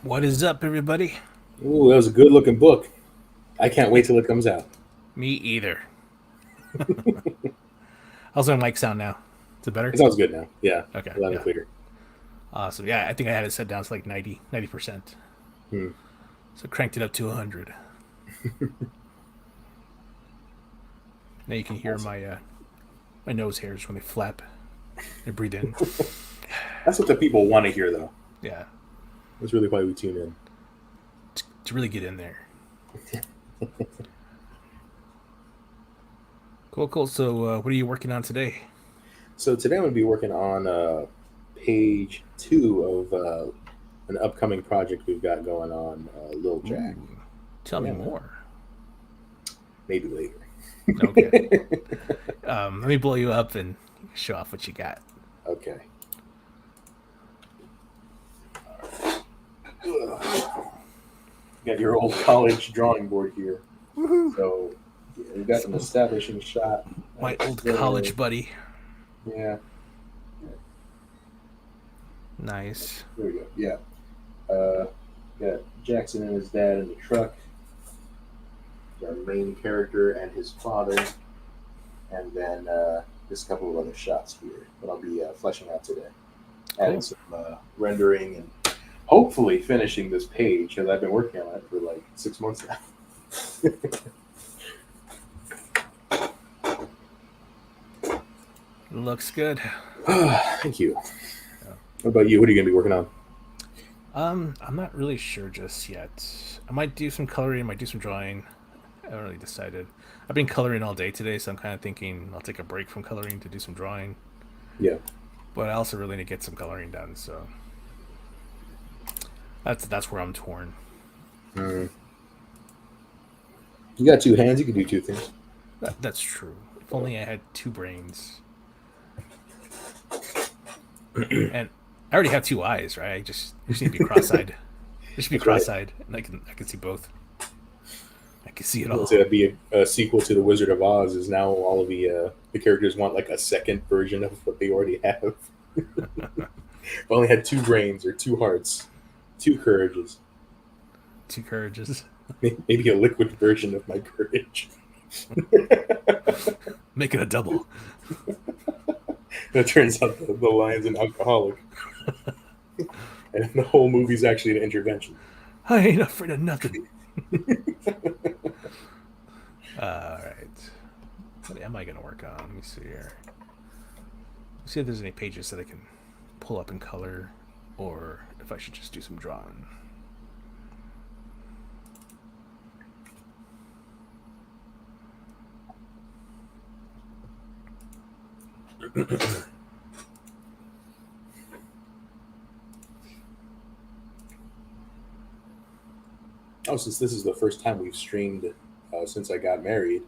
What is up, everybody? Ooh, that was a good looking book. I can't wait till it comes out. Me either. How's my mic sound now? Is it better? It sounds good now. Yeah. Okay. Loud and Yeah. clear. Awesome. Yeah, I think I had it set down to like 90%. Hmm. So cranked it up to 100. Now you can hear my nose hairs when they flap. They breathe in. That's what the people want to hear, though. Yeah. That's really why we tune in. To really get in there. Cool. So what are you working on today? So today I'm going to be working on page 2 of an upcoming project we've got going on, Lil Jack. Ooh, tell me more. Maybe later. Okay. Let me blow you up and show off what you got. Okay. Got your old college drawing board here. Woohoo! So yeah, we've got an establishing shot. My old college buddy. Yeah. Nice. There we go. Yeah. Got Jackson and his dad in the truck. Our main character and his father. And then just a couple of other shots here that I'll be fleshing out today. Adding some rendering and hopefully finishing this page because I've been working on it for like 6 months now. Looks good. Thank you. What about you? What are you going to be working on? I'm not really sure just yet. I might do some coloring, might do some drawing. I haven't really decided. I've been coloring all day today, so I'm kind of thinking I'll take a break from coloring to do some drawing. Yeah. But I also really need to get some coloring done, so that's where I'm torn. You got 2 hands, you can do 2 things. That's true. If only I had 2 brains. And I already have two eyes, right? I just need to be cross-eyed. I should be That's right. cross-eyed, and I can see both. I can see it Let's say all. that'd be a sequel to the Wizard of Oz. Is now all of the characters want like a second version of what they already have. If I only had two brains or two hearts, two courages, Two courages. maybe a liquid version of my courage. Make it a double. It turns out the lion's an alcoholic, and the whole movie's actually an intervention. I ain't afraid of nothing. All right. What am I gonna work on? Let me see here. Let's see if there's any pages that I can pull up in color, or if I should just do some drawing. Oh, since this is the first time we've streamed since I got married,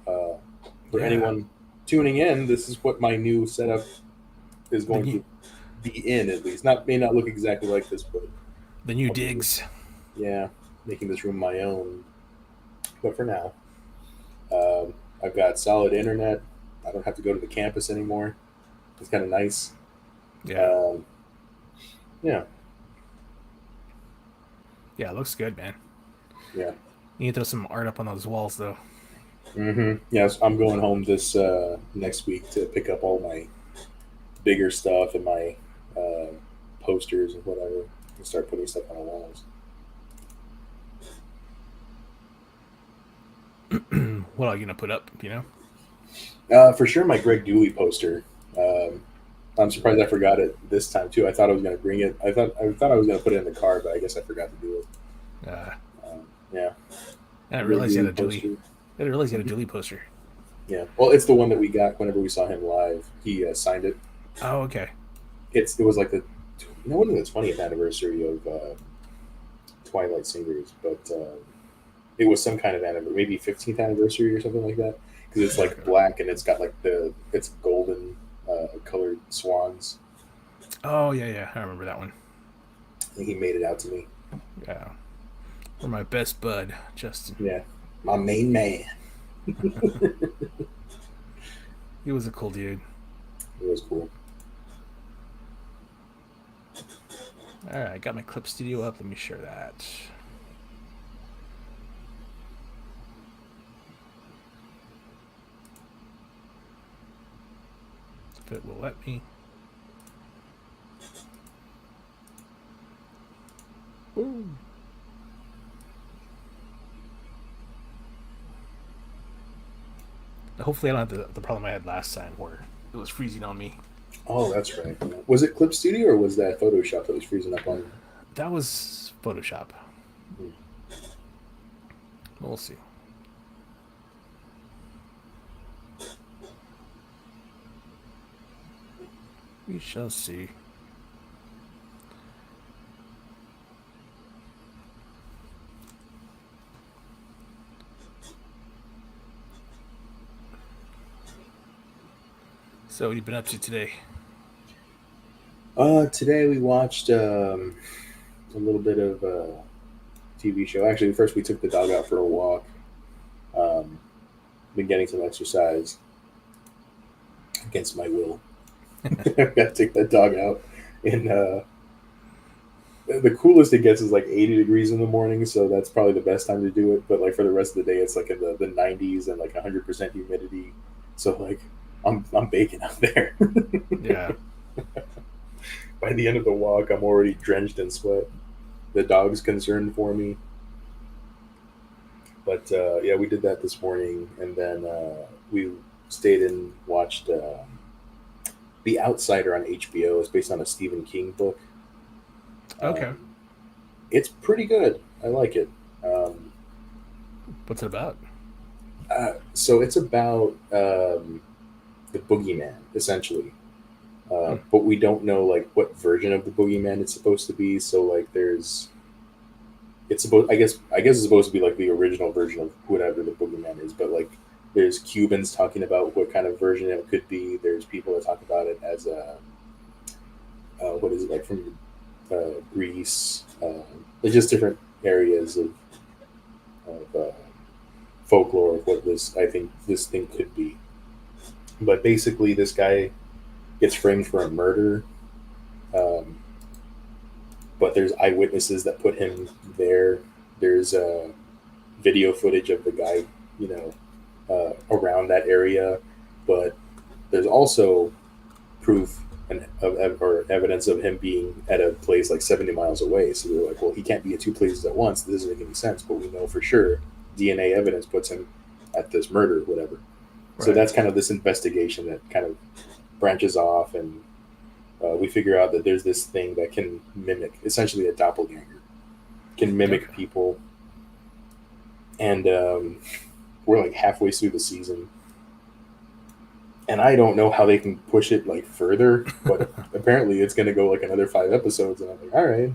uh, for Yeah. anyone tuning in, this is what my new setup is The going new, to be in. At least, not may not look exactly like this, but the new digs. yeah, making this room my own. But for now, um, I've got solid internet. I don't have to go to the campus anymore. It's kind of nice. Yeah. Um, yeah, Yeah, it looks good, man. yeah. You need to throw some art up on those walls, though. Yes, I'm going home this next week to pick up all my bigger stuff and my uh, posters and whatever, and start putting stuff on the walls. What are you gonna put up? For sure, my Greg Dooley poster. Um, I'm surprised I forgot it this time too. I thought I was going to bring it. I thought I was going to put it in the car, but I guess I forgot to do it. Uh, Yeah, I didn't Greg realize you Dooley had a Dooley. poster. I didn't realize you had a Dooley poster. Yeah, well, it's the one that we got whenever we saw him live. He signed it. Oh, okay. It was like it wasn't the 20th anniversary of Twilight Singers, but it was some kind of anniversary, maybe 15th anniversary or something like that. Because it's like Okay. black and it's got like it's golden colored swans. Oh, yeah, yeah. I remember that one. And he made it out to me. Yeah. Or my best bud, Justin. Yeah, my main man. He was a cool dude. It was cool. All right, I got my clip studio up. Let me share that. If it will let me. Ooh. Hopefully, I don't have the problem I had last time where it was freezing on me. Oh, that's right. Was it Clip Studio or was that Photoshop that was freezing up on you? That was Photoshop. Hmm. We'll see. We shall see. So, what have you been up to today? Today we watched a little bit of TV show. Actually, first we took the dog out for a walk. Um, been getting some exercise against my will. Got to take that dog out, and the coolest it gets is like 80 degrees in the morning, so that's probably the best time to do it. But like for the rest of the day, it's like in the 90s and like 100% humidity. So like I'm baking out there. Yeah. By the end of the walk, I'm already drenched in sweat. The dog's concerned for me. But yeah, we did that this morning, and then we stayed and watched The Outsider on HBO. It's based on a Stephen King book. Okay. Um, it's pretty good. I like it. Um, What's it about? so it's about the boogeyman, essentially. Hmm. But we don't know like what version of the boogeyman it's supposed to be. So like there's it's supposed I guess it's supposed to be like the original version of whatever the boogeyman is, but like there's Cubans talking about what kind of version it could be. There's people that talk about it as what is it, like from Greece, there's just different areas of folklore of what this I think this thing could be. But basically, this guy gets framed for a murder, um, but there's eyewitnesses that put him there. There's video footage of the guy, you know, around that area, but there's also proof or evidence of him being at a place like 70 miles away. So they're like, well, he can't be at two places at once. This doesn't make any sense, but we know for sure DNA evidence puts him at this murder, whatever. So Right. that's kind of this investigation that kind of branches off, and we figure out that there's this thing that can mimic, essentially a doppelganger, can mimic Okay. people. And we're like halfway through the season, and I don't know how they can push it like further, but apparently it's going to go like another 5 episodes, and I'm like, all right,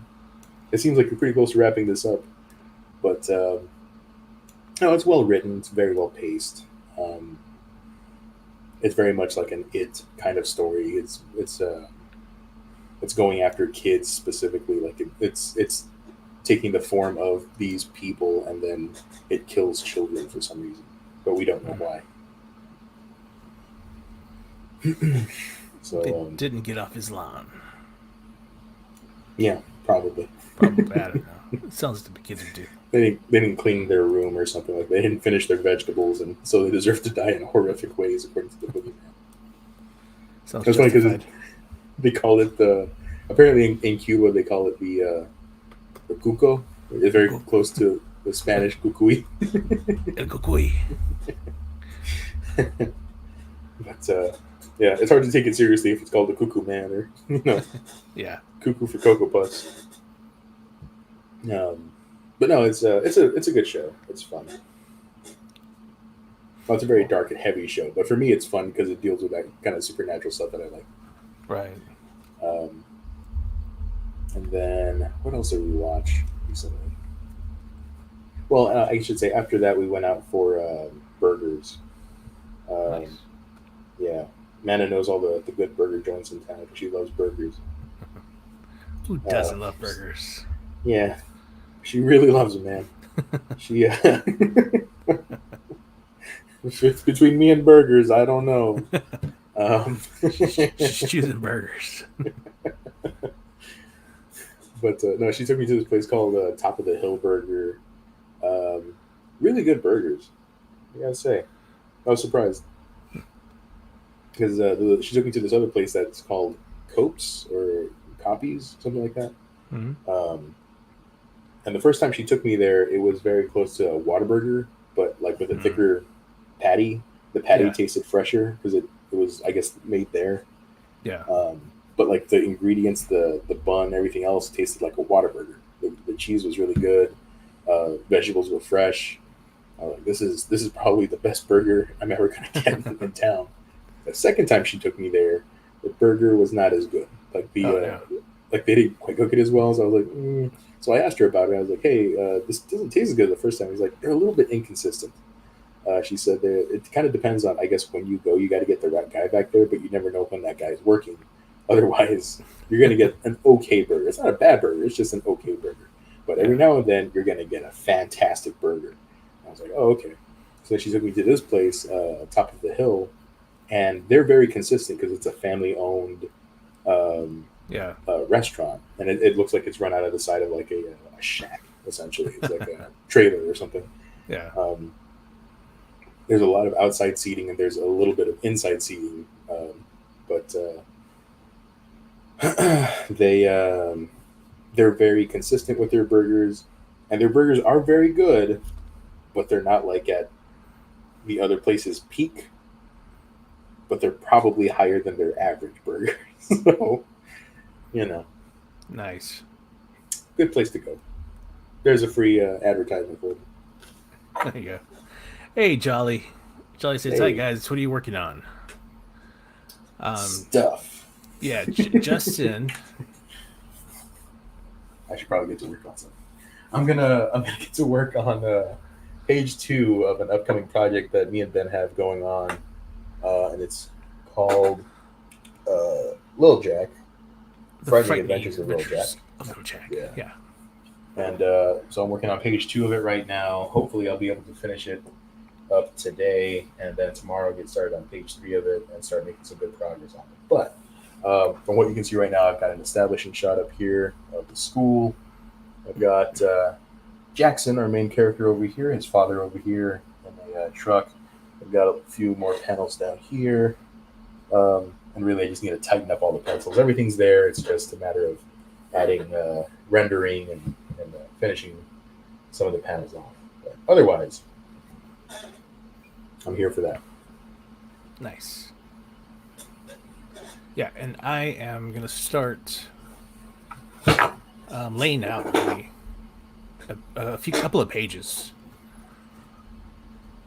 it seems like you're pretty close to wrapping this up. But no, it's well written. It's very well paced. Um, it's very much like an It kind of story. It's going after kids specifically. Like it's taking the form of these people, and then it kills children for some reason, but we don't know Mm. why. They So didn't get off his lawn. yeah, probably Probably. I don't know. It sounds like the kids would do. they didn't clean their room or something, like they didn't finish their vegetables, and so they deserve to die in horrific ways according to the boogeyman. Sounds That's funny because justified. they call it the apparently in Cuba they call it the cuco. It's very Cuco. close to the Spanish cucuy. El cucuy. But yeah, it's hard to take it seriously if it's called the cuckoo man or Yeah. cuckoo for cocoa puffs. But no, it's a good show. It's fun. Well, it's a very dark and heavy show, but for me, it's fun because it deals with that kind of supernatural stuff that I like. Right. Um, and then what else did we watch recently? Well, I should say after that we went out for burgers. Um, Nice. yeah, Mana knows all the good burger joints in town because she loves burgers. Who Uh, doesn't love burgers? yeah, she really loves them, man. She if it's between me and burgers, I don't know. Um, She's choosing burgers. but no, she took me to this place called Top of the Hill Burger. Um, really good burgers, I gotta say. I was surprised because she took me to this other place that's called Copes or Copies, something like that. Mm-hmm. And the first time she took me there, it was very close to a Whataburger, but like with a Mm. thicker patty. The patty Yeah. tasted fresher because it was, I guess, made there. Yeah. But like the ingredients, the bun, everything else tasted like a Whataburger. The cheese was really good. Vegetables were fresh. Like, this is probably the best burger I'm ever gonna get in town. The second time she took me there, the burger was not as good. Like Oh no. like they didn't quite cook it as well. So I was like, so I asked her about it. I was like, hey, this doesn't taste as good the first time. He's like, they're a little bit inconsistent. She said that it kind of depends on, I guess, when you go, you got to get the right guy back there, but you never know when that guy is working. Otherwise, you're going to get an okay burger. It's not a bad burger, it's just an okay burger. But every Yeah. now and then, you're going to get a fantastic burger. I was like, oh, okay. So she took me to this place, Top of the Hill, and they're very consistent because it's a family owned um, Yeah. restaurant. And it looks like it's run out of the side of like a shack, essentially. It's like a trailer or something. Yeah. There's a lot of outside seating and there's a little bit of inside seating, but they're very consistent with their burgers, and their burgers are very good, but they're not like at the other places peak, but they're probably higher than their average burger. So Nice. good place to go. There's a free advertisement for them. There you go. Hey, Jolly. Jolly says, "Hi Hey. guys. What are you working on?" Stuff. Yeah. Justin. I should probably get to work on something. I'm gonna get to work on page 2 of an upcoming project that me and Ben have going on, and it's called Lil Jack. The Frightening Adventures of Little Jack. of Little Jack. Yeah. Yeah. And so I'm working on page 2 of it right now. Hopefully, I'll be able to finish it up today, and then tomorrow I'll get started on page 3 of it and start making some good progress on it. But from what you can see right now, I've got an establishing shot up here of the school. I've got Jackson, our main character, over here, his father over here in a truck. I've got a few more panels down here. And really, I just need to tighten up all the pencils. Everything's there. It's just a matter of adding rendering and finishing some of the panels off. But otherwise, I'm here for that. Nice. Yeah, and I am going to start laying out a couple of pages.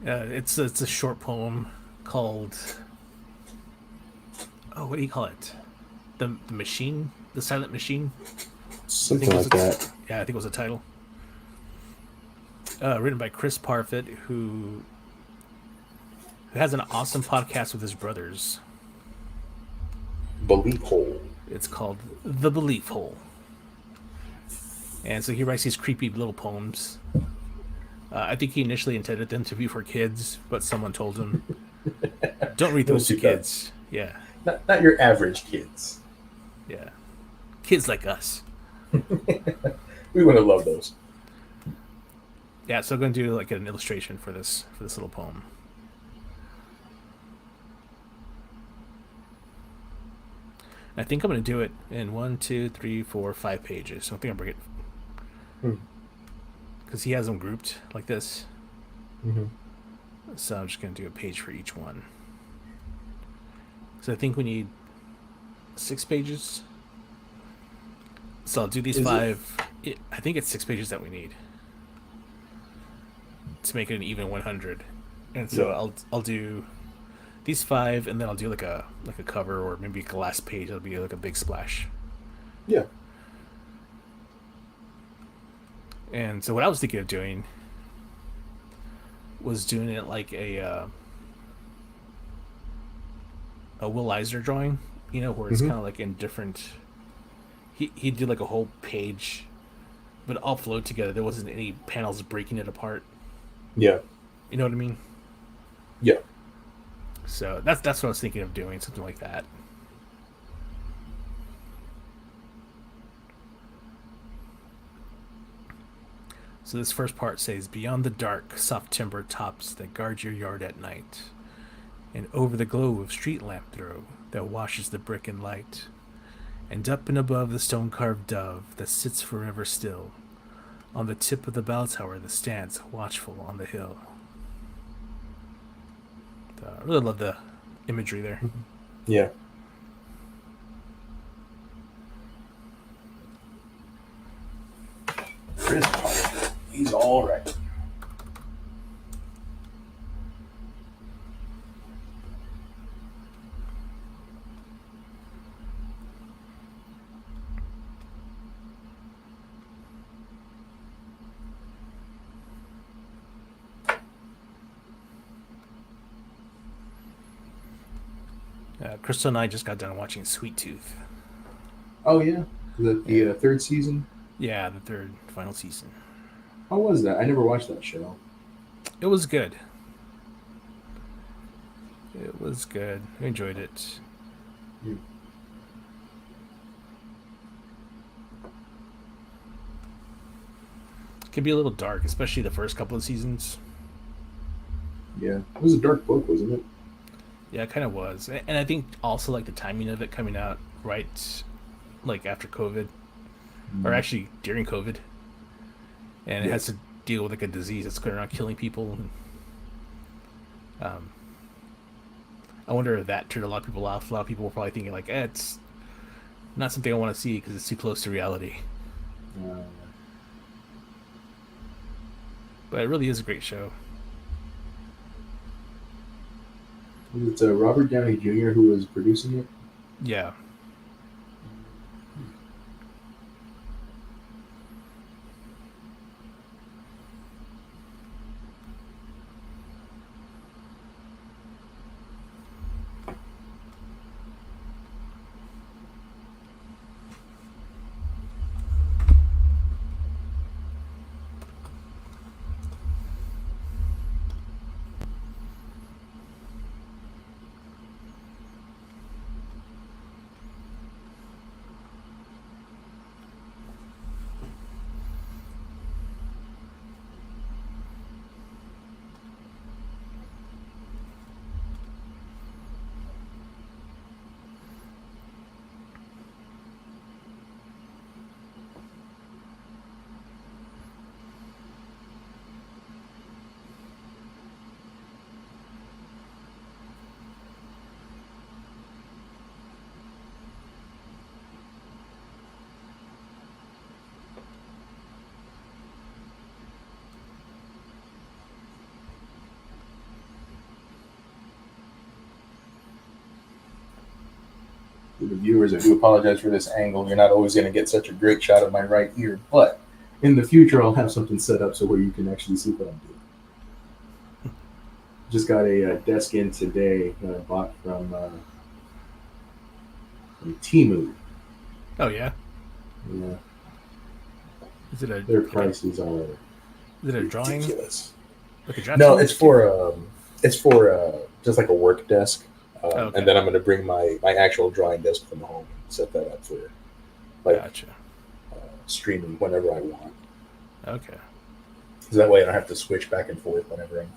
It's a short poem called, oh, what do you call it? The Machine? The Silent Machine? Something like that. Yeah, I think it was a title. Written by Chris Parfit, who has an awesome podcast with his brothers. Belief Hole. It's called The Belief Hole. And so he writes these creepy little poems. I think he initially intended them to be for kids, but someone told him, don't read those to kids. Yeah. Not your average kids. Yeah. Kids like us. We would have loved those. Yeah, so I'm going to do like an illustration for this little poem. I think I'm going to do it in 1, 2, 3, 4, 5 pages. So I think I'll bring it. Because he has them grouped like this. Mm-hmm. So I'm just going to do a page for each one. So I think we need 6 pages. So I'll do these 5. I think it's 6 pages that we need to make it an even 100. And so I'll do these 5, and then I'll do like a cover, or maybe like a last page. It'll be like a big splash. Yeah. And so what I was thinking of doing was doing it like a Will Eisner drawing, where it's kind of like in different. He did like a whole page, but all flowed together. There wasn't any panels breaking it apart. Yeah. You know what I mean? Yeah. So that's what I was thinking of doing, something like that. So this first part says, beyond the dark, soft timber tops that guard your yard at night, and over the glow of street lamp throw that washes the brick in light, and up and above the stone-carved dove that sits forever still, on the tip of the bell tower that stands watchful on the hill. I really love the imagery there. Yeah. Chris Parfit. He's all right. Crystal and I just got done watching Sweet Tooth. Oh yeah, the third season. Yeah, the third final season. How was that? I never watched that show. It was good. It was good. I enjoyed it. Mm. It can be a little dark, especially the first couple of seasons. Yeah, it was a dark book, wasn't it? Yeah, it kind of was. And I think also like the timing of it coming out right like after COVID, or actually during COVID. And it has to deal with like a disease that's going around killing people. I wonder if that turned a lot of people off. A lot of people were probably thinking like, it's not something I want to see because it's too close to reality. But it really is a great show. Was it Robert Downey Jr. who was producing it? Yeah. For the viewers, I do apologize for this angle. You're not always going to get such a great shot of my right ear, but in the future, I'll have something set up so where you can actually see what I'm doing. Just got a desk in today that I bought from Timu. Oh yeah. Yeah, Is it a their like prices are is it a drawing ridiculous. like a draftsman? No, it's for just like a work desk, Okay. and then I'm going to bring my actual drawing desk from home and set that up for like Gotcha. streaming whenever I want. Okay. So that way I don't have to switch back and forth whenever I'm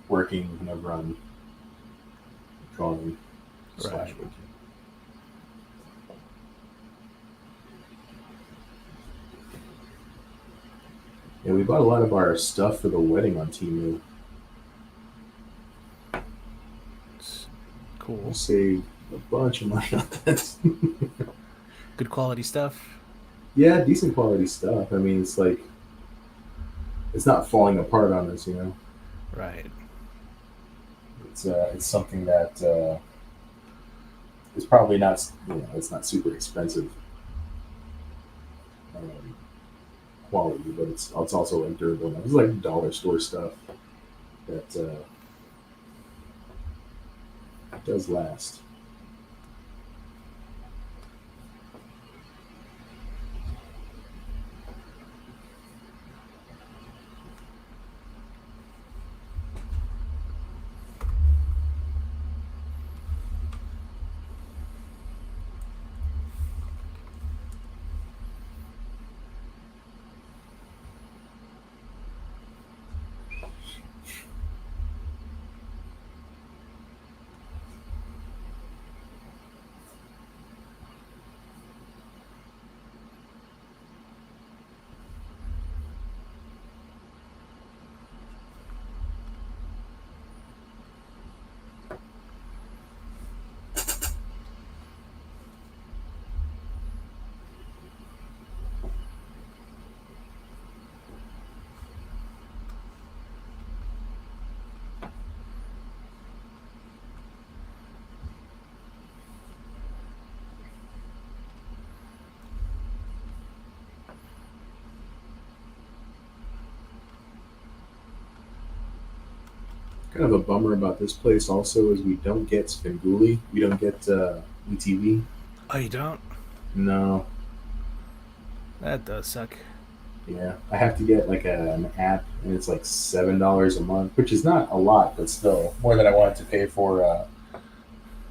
Working whenever I'm drawing / Right. working. Yeah, we bought a lot of our stuff for the wedding on Timu. It's cool. We'll save a bunch of money on this. Good quality stuff. Yeah, decent quality stuff. I mean, it's like it's not falling apart on us, you know. Right. It's something that is probably not, it's not super expensive quality, but it's also like durable. It's like dollar store stuff that does last. Kind of a bummer about this place also is we don't get Svengoolie. We don't get ETV. Oh, you don't? No. That does suck. Yeah, I have to get like an app, and it's like $7 a month, which is not a lot, but still more than I wanted to pay for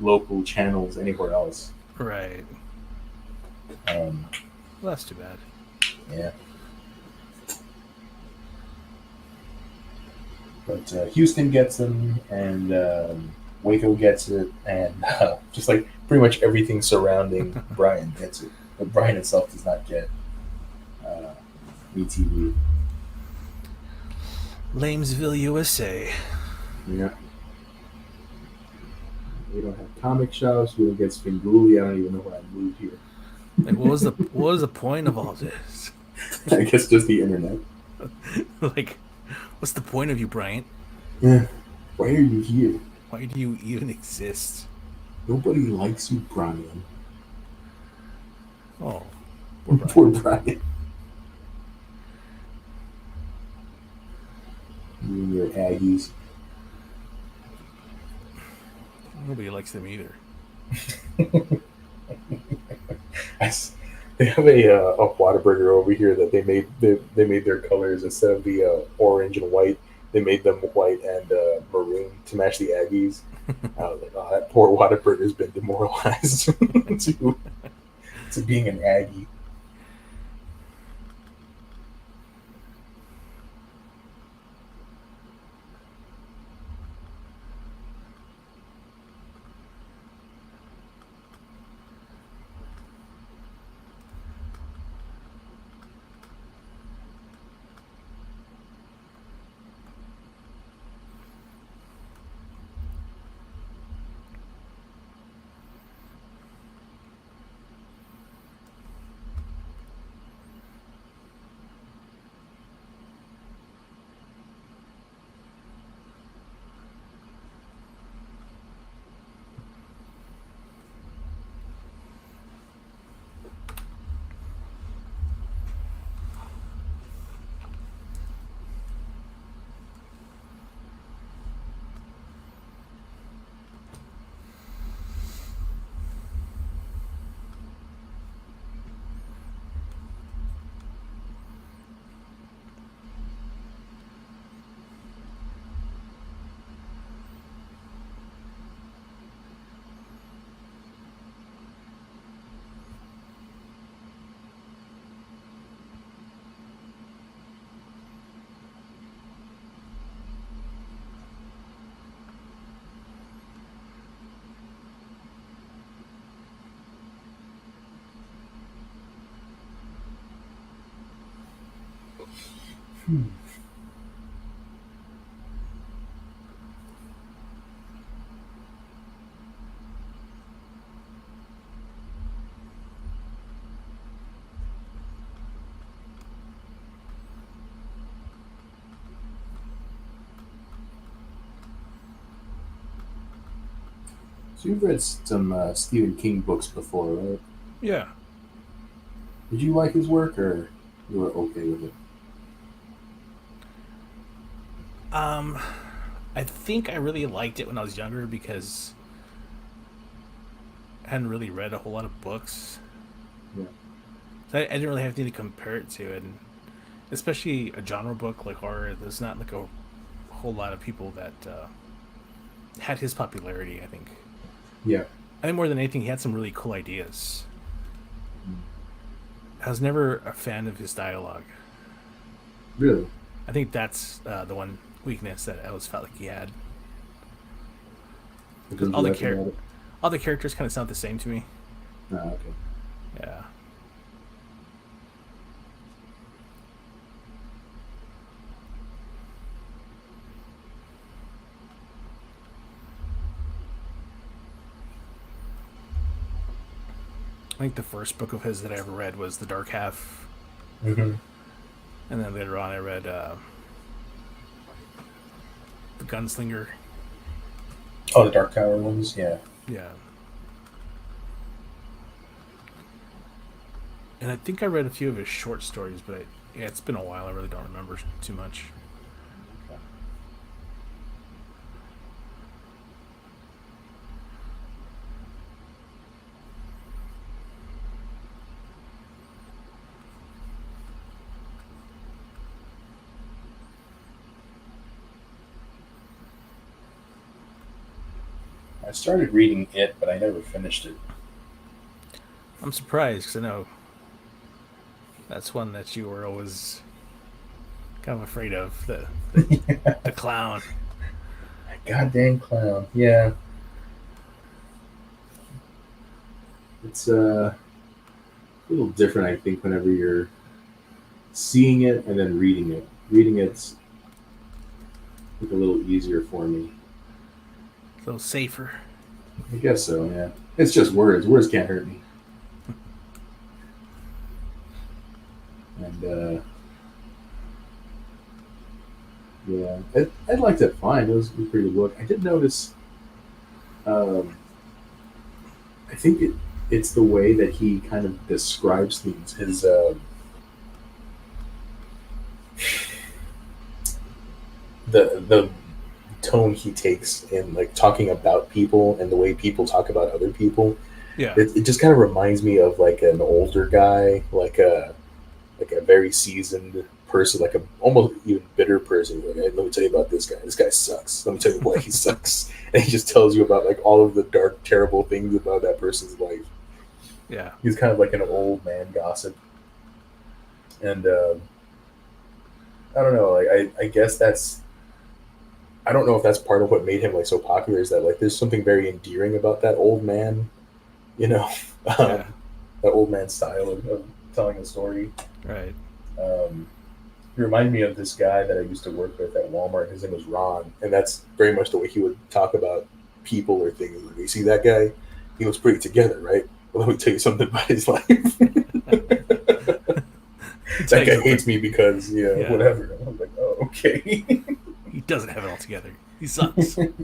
local channels anywhere else. Right. Um, Well, that's too bad. yeah, but Houston gets them, and Waco gets it, and just like pretty much everything surrounding Bryan gets it, but Bryan itself does not get ETV. Lamesville, USA. Yeah. We don't have comic shops. We don't get Svengoolie. I don't even know why I moved here. Like, what was the point of all this? I guess just the internet. Like, what's the point of you, Bryant? Yeah. Why are you here? Why do you even exist? Nobody likes you, Brian. Oh, Poor Brian. You and your Aggies. nobody likes them either. They have a Whataburger over here that they made their colors instead of the orange and white. They made them white and maroon to match the Aggies. I was like, oh, that poor Whataburger's been demoralized to being an Aggie. So you've read some Stephen King books before, right? Yeah. Did you like his work, or you were okay with it? Um, I think I really liked it when I was younger because I hadn't really read a whole lot of books. Yeah. So I didn't really have anything to compare it to, and especially a genre book like horror. There's not like a whole lot of people that had his popularity. Yeah. I think more than anything, he had some really cool ideas. Mm. I was never a fan of his dialogue. Really? I think that's the one weakness that I always felt like he had. What Because did you like about it? all the characters kind of sound the same to me. Ah, okay. Yeah. I think the first book of his that I ever read was The Dark Half, Mm-hmm. and then later on I read The Gunslinger. Oh, the Dark Tower ones, yeah. Yeah. And I think I read a few of his short stories, but yeah, it's been a while. I really don't remember too much. Okay. I started reading it, but I never finished it. I'm surprised because I know that's one that you were always kind of afraid of the clown. Goddamn clown. Yeah. It's a little different, I think, whenever you're seeing it and then reading it. Reading it's like a little easier for me. A little safer. I guess so. Yeah. It's just words. Words can't hurt me. And yeah, I liked it fine. It was a pretty good book. I did notice. Um, I think it's the way that he kind of describes things. His the tone he takes in like talking about people and the way people talk about other people. Yeah. It just kind of reminds me of like an older guy, like a very seasoned person, like a almost even bitter person. Like, hey, let me tell you about this guy. This guy sucks. Let me tell you why he sucks. And he just tells you about like all of the dark, terrible things about that person's life. Yeah. He's kind of like an old man gossip. And I don't know. Like I guess that's. I don't know if that's part of what made him like so popular. Is that like there's something very endearing about that old man, you know, Yeah. that old man style of telling a story. Right. He reminded me of this guy that I used to work with at Walmart. His name was Ron, and that's very much the way he would talk about people or things. Like, you see that guy? He was pretty together, right? Well, let me tell you something about his life. That guy hates me because Yeah. whatever. And I'm like, oh, okay. He doesn't have it all together. He sucks. Let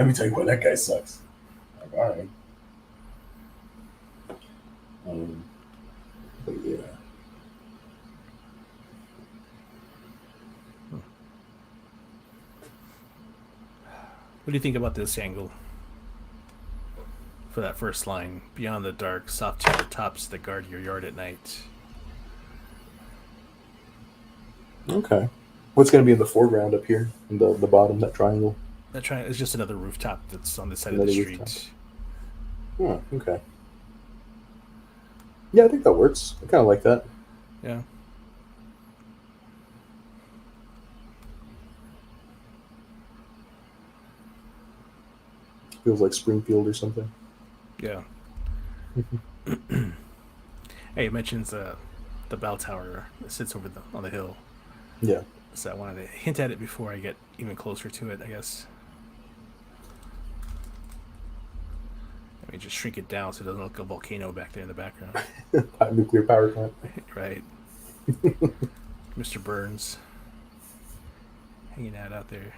me tell you why that guy sucks. Like, all right. But yeah. What do you think about this angle? For that first line, beyond the dark, soft timber tops that guard your yard at night. Okay. What's going to be in the foreground up here in the bottom, that triangle? That trying is just another rooftop that's on the side of Another the street. rooftop. Oh, okay. Yeah, I think that works. I kind of like that. Yeah. Feels like Springfield or something. Yeah. Hey, it mentions the bell tower that sits over on the hill. Yeah. So I wanted to hint at it before I get even closer to it, I guess. Let me just shrink it down so it doesn't look like a volcano back there in the background. Nuclear power plant. Right. Mr. Burns hanging out there.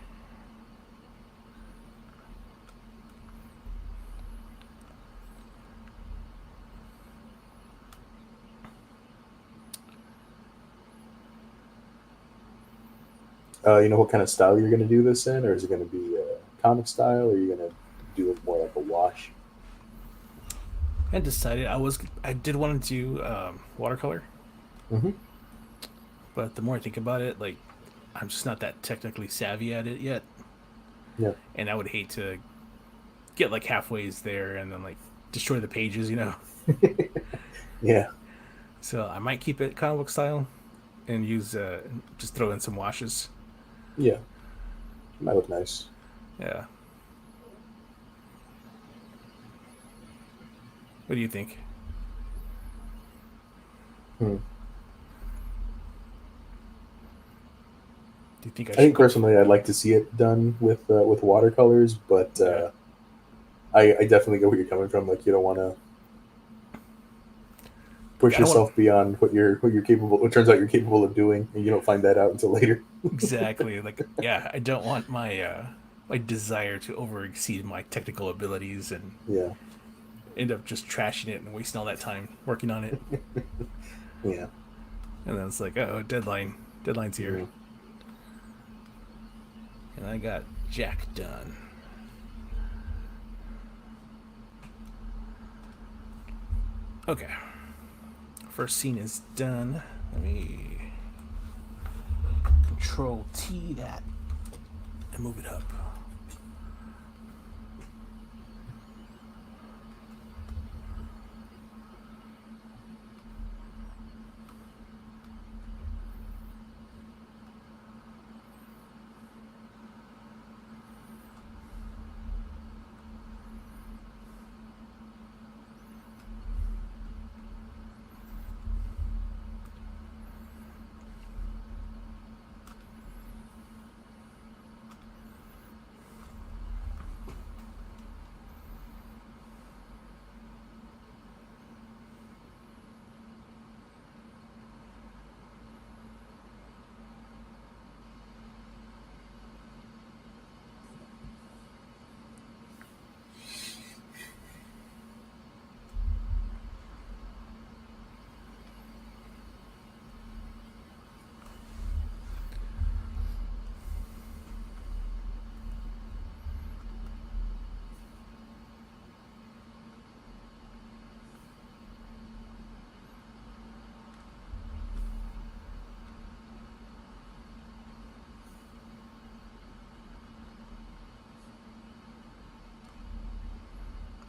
You know what kind of style you're going to do this in, or is it going to be comic style, or are you going to do it more like a wash? I decided I did want to do watercolor, Mm-hmm. but the more I think about it, like I'm just not that technically savvy at it yet, Yeah. and I would hate to get like halfway's there and then like destroy the pages, you know. Yeah. So I might keep it comic book style and use just throw in some washes. Yeah. Might look nice. Yeah. What do you think? Hmm. Do you think I I should think go? personally, I'd like to see it done with watercolors, but Yeah. I definitely get where you're coming from. Like, you don't want to push Yeah, I don't want yourself beyond what you're capable. What turns out you're capable of doing, and you don't find that out until later. exactly like yeah. I don't want my desire to over exceed my technical abilities and Yeah. end up just trashing it and wasting all that time working on it. Yeah. And then it's like, oh, deadline's here, Mhm. and I got Jack done. Okay, first scene is done. Let me Control T that and move it up.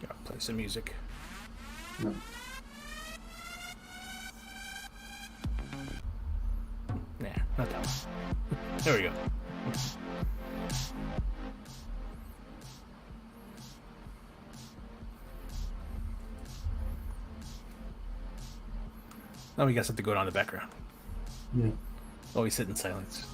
Yeah, play some music. No. Nah, not that one. There we go. Now we got something going on in the background. Yeah. Oh, we sit in silence.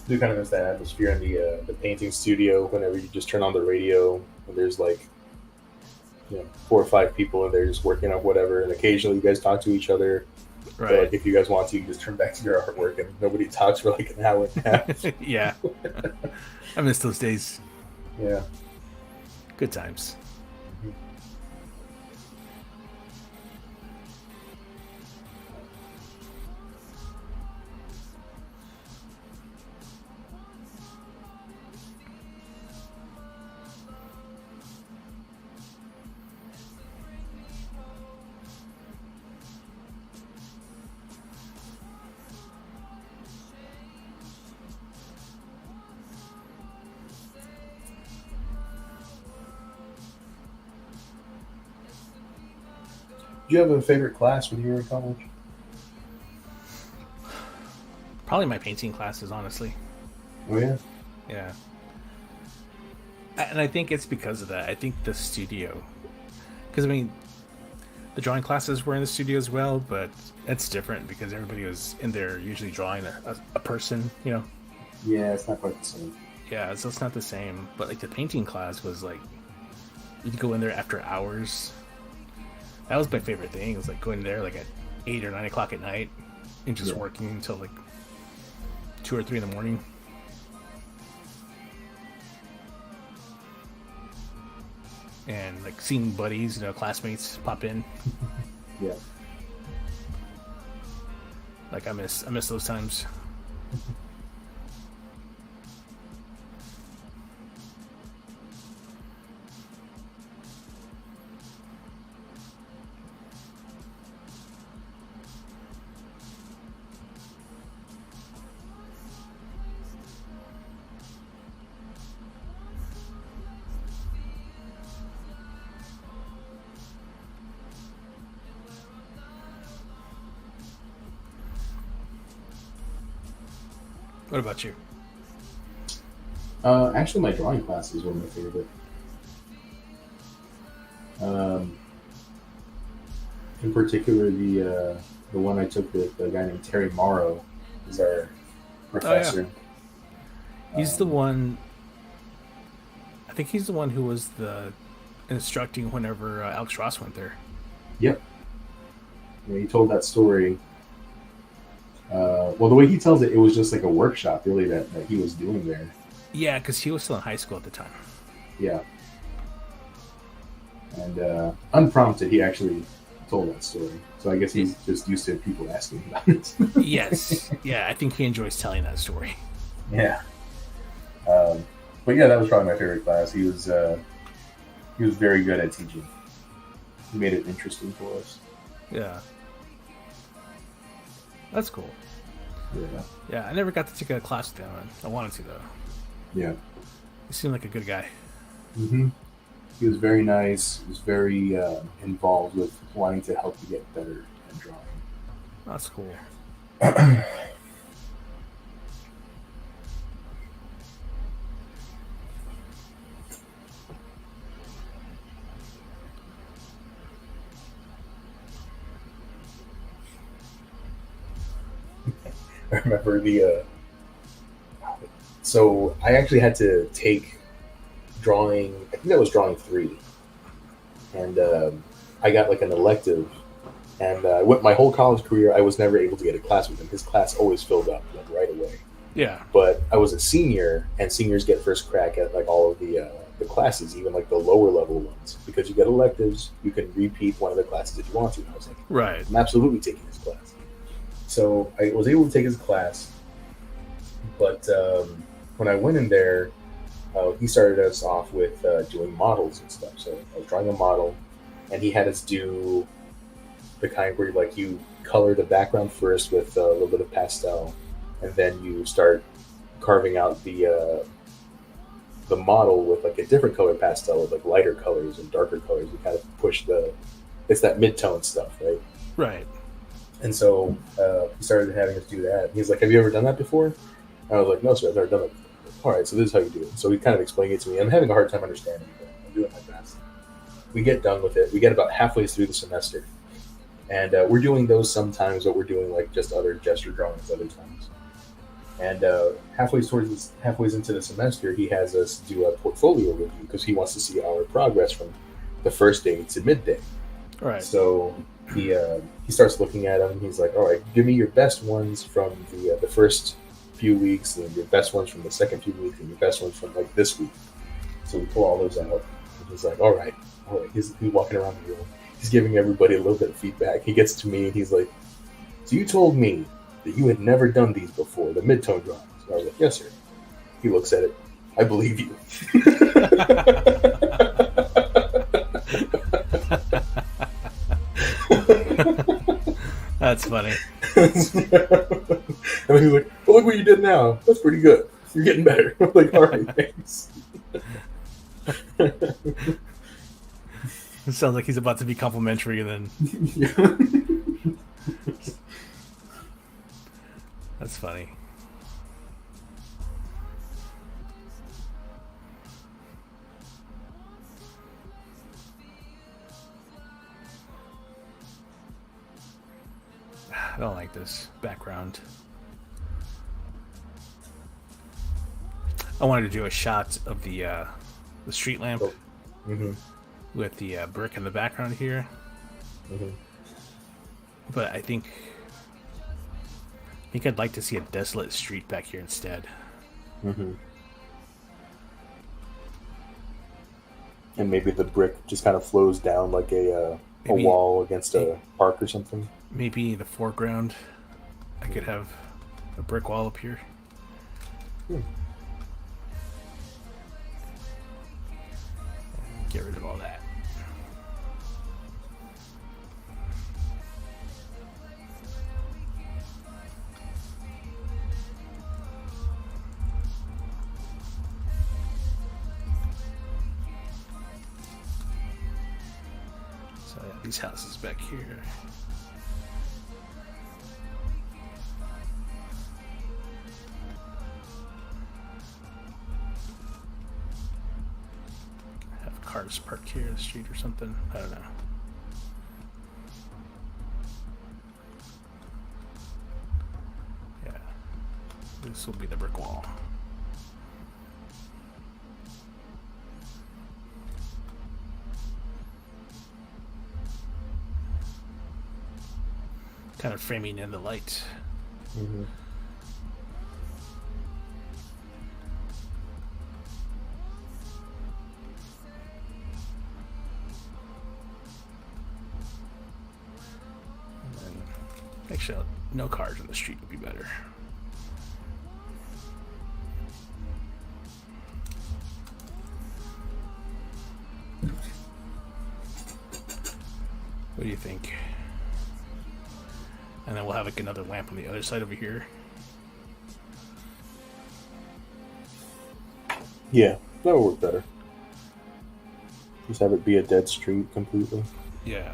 Do kind of miss that atmosphere in the painting studio whenever you just turn on the radio and there's like, 4 or 5 people and they're just working on whatever, and occasionally you guys talk to each other. But like, Right. if you guys want to, you just turn back to your artwork and nobody talks for like an hour and a half. Yeah. I miss those days. Yeah. Good times. Do you have a favorite class when you were in college? Probably my painting classes, honestly. Oh yeah. Yeah. And I think it's because of that. I think the studio, because I mean, the drawing classes were in the studio as well, but it's different because everybody was in there usually drawing a person, you know. Yeah, it's not quite the same. Yeah, so it's not the same. But like the painting class was like, you'd go in there after hours. That was my favorite thing. It was like going there like at 8 or 9 o'clock at night and just working until like 2 or 3 in the morning. And like seeing buddies, you know, classmates pop in. Yeah. Like I miss those times. What about you? Actually, my drawing classes were my favorite. In particular, the one I took with a guy named Terry Morrow is our professor. He's the one. I think he's the one who was the instructing whenever Alex Ross went there. Yep. Yeah, he told that story. Well, the way he tells it, it was just like a workshop, really, that he was doing there. Yeah, because he was still in high school at the time. Yeah. And unprompted, he actually told that story. So I guess he's just used to people asking about it. Yes. Yeah, I think he enjoys telling that story. Yeah. But yeah, that was probably my favorite class. He was very good at teaching. He made it interesting for us. Yeah. That's cool. Yeah. Yeah, I never got to take a class with him. I wanted to, though. Yeah. He seemed like a good guy. Mm-hmm. He was very nice. He was very involved with wanting to help you get better at drawing. That's cool. I remember so I actually had to take drawing. I think that was drawing 3, and I got like an elective. And went my whole college career. I was never able to get a class with him. His class always filled up like right away. Yeah. But I was a senior, and seniors get first crack at like all of the classes, even like the lower level ones, because you get electives. You can repeat one of the classes if you want to. And I was like, Right. I'm absolutely taking his class. So I was able to take his class, but when I went in there, he started us off with doing models and stuff. So I was drawing a model, and he had us do the kind where like you color the background first with a little bit of pastel, and then you start carving out the model with like a different color pastel with like lighter colors and darker colors. You kind of push it's that mid-tone stuff, right? Right. And so he started having us do that. He's like, "Have you ever done that before?" And I was like, "No, sir, I've never done it." All right, so this is how you do it. So he kind of explained it to me. I'm having a hard time understanding it, but I'm doing my best. We get done with it. We get about halfway through the semester. And we're doing those sometimes, but we're doing like just other gesture drawings other times. And halfway into the semester, he has us do a portfolio review because he wants to see our progress from the first day to midday. Right. So he starts looking at them. He's like, "All right, give me your best ones from the first few weeks, and your best ones from the second few weeks, and your best ones from like this week." So we pull all those out. And he's like, all right. He's walking around the room. He's giving everybody a little bit of feedback. He gets to me and he's like, "So you told me that you had never done these before, the mid-tone drawings." And I was like, "Yes, sir." He looks at it. "I believe you." That's funny. And then he's like, "Well, look what you did now. That's pretty good. You're getting better." I'm like, "All right, thanks." It sounds like he's about to be complimentary then. Yeah. That's funny. I don't like this background. I wanted to do a shot of the street lamp Oh. Mm-hmm. with the brick in the background here, Mm-hmm. but I think I'd like to see a desolate street back here instead. Mm-hmm. And maybe the brick just kind of flows down like a Maybe- wall against a park or something. Maybe the foreground, I could have a brick wall up here. Hmm. Get rid of all that. So yeah, these houses back here. Have cars parked here in the street or something. I don't know. Yeah. This will be the brick wall. Kind of framing in the light. Mm-hmm. And then, actually, no cars in the street would be better. What do you think? And then we'll have like another lamp on the other side over here. Yeah, that would work better. Just have it be a dead street completely. Yeah.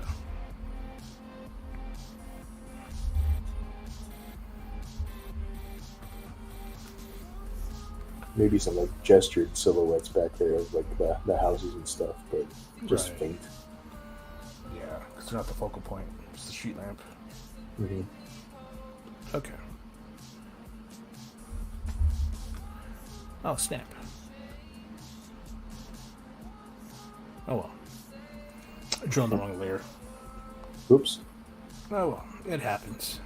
Maybe some like gestured silhouettes back there of like the houses and stuff, but just Right. faint. Yeah, because they're not the focal point. It's the street lamp. Mm-hmm. Okay. Oh, snap. Oh well. I drew on the wrong layer. Oops. Oh well, it happens.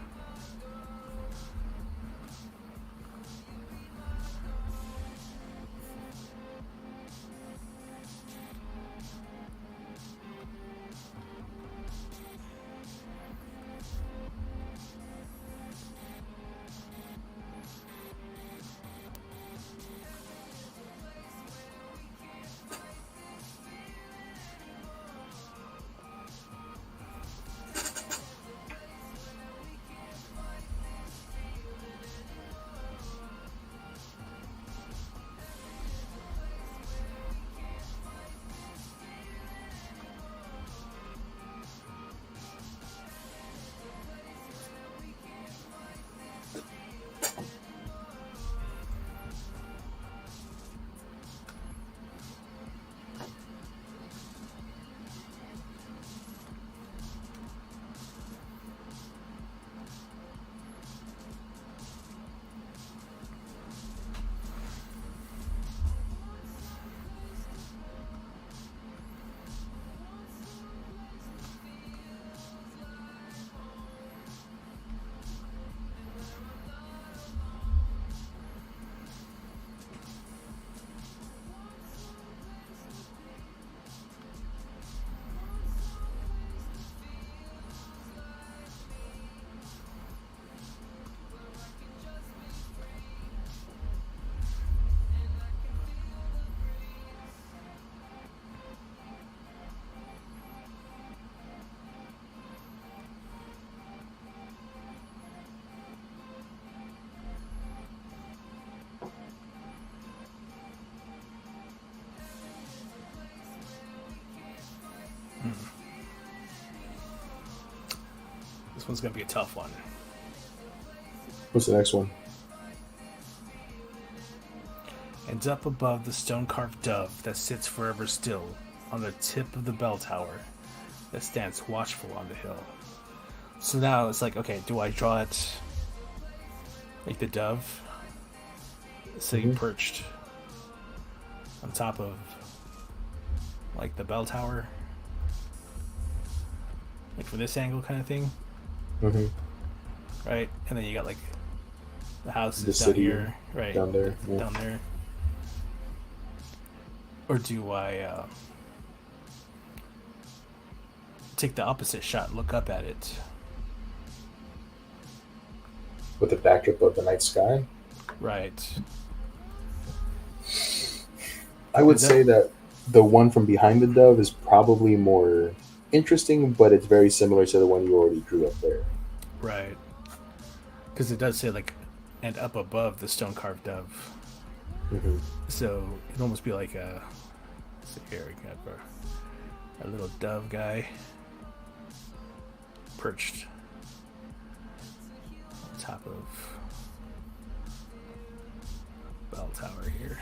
This one's gonna be a tough one. What's the next one? And up above the stone-carved dove that sits forever still on the tip of the bell tower that stands watchful on the hill. So now it's like, okay, do I draw it like the dove sitting perched on top of like the bell tower, like for this angle kind of thing, right? And then you got like the houses The down city here, right? down there, yeah. Down there. Or do I take the opposite shot, look up at it? With the backdrop of the night sky? Right. I would say that the one from behind the dove is probably more interesting, but it's very similar to the one you already drew up there. Right. Because it does say, like, and up above the stone carved dove. So it'd almost be like a. So here we got a little dove guy perched on top of bell tower here.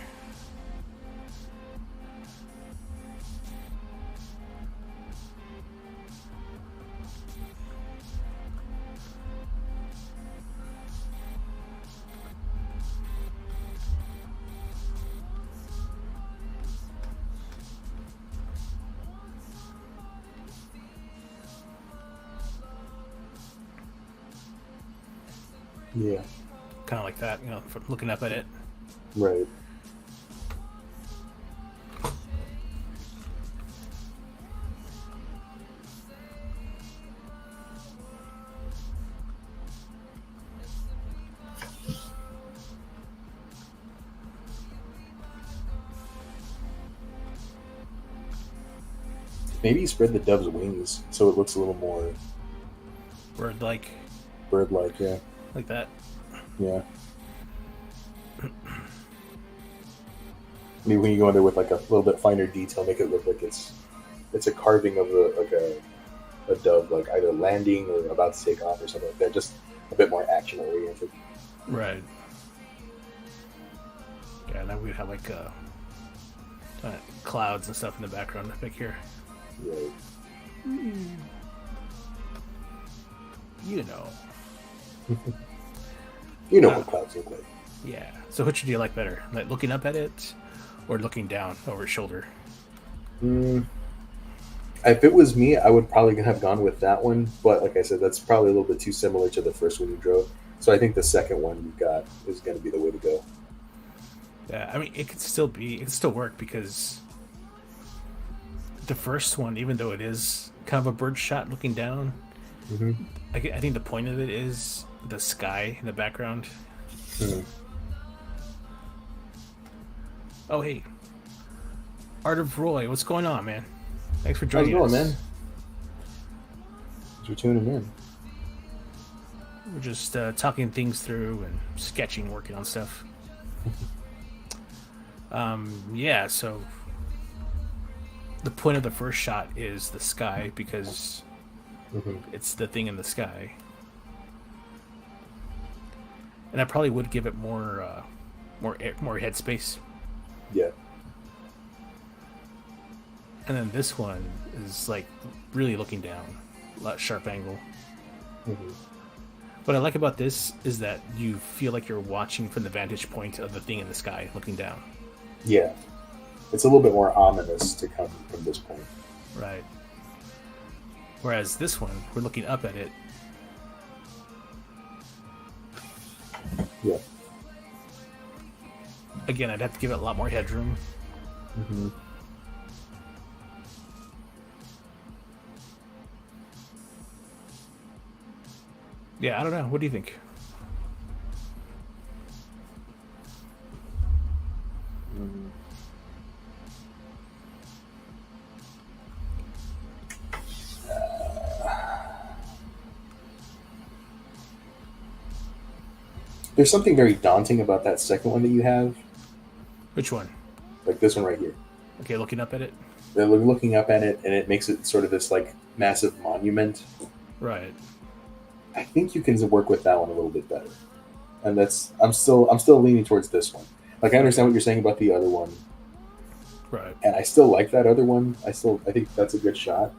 Yeah. Kind of like that, you know, from looking up at it. Right. Maybe you spread the dove's wings so it looks a little more Bird like bird-like, yeah. like that. Yeah. I mean, when you go in there with like a little bit finer detail, make it look like it's a carving of a dove, like either landing or about to take off or something like that. Just a bit more action oriented. Right. Yeah, then we'd have like clouds and stuff in the background back here. Right. You know. You know what clouds look like. Yeah. So which do you like better? Like looking up at it or looking down over his shoulder? If it was me, I would probably have gone with that one. But like I said, that's probably a little bit too similar to the first one you drew. So I think the second one you got is going to be the way to go. Yeah, I mean, it could still work because the first one, even though it is kind of a bird shot looking down, I think the point of it is the sky in the background. Oh, hey. Art of Roy, what's going on, man? Thanks for joining How's it going, us. man? Thanks for tuning in. We're just talking things through and sketching, working on stuff. Yeah, so the point of the first shot is the sky because it's the thing in the sky. And I probably would give it more headspace. Yeah. And then this one is like really looking down, a lot sharp angle. What I like about this is that you feel like you're watching from the vantage point of the thing in the sky, looking down. Yeah. It's a little bit more ominous to come from this point. Right. Whereas this one, we're looking up at it. Yeah. Again, I'd have to give it a lot more headroom. Yeah, I don't know. What do you think? There's something very daunting about that second one that you have. Which one? Like this one right here. Okay, looking up at it. They're looking up at it, and it makes it sort of this like massive monument. Right. I think you can work with that one a little bit better. and I'm still leaning towards this one. Like I understand what you're saying about the other one, Right. and I still like that other one. I think that's a good shot,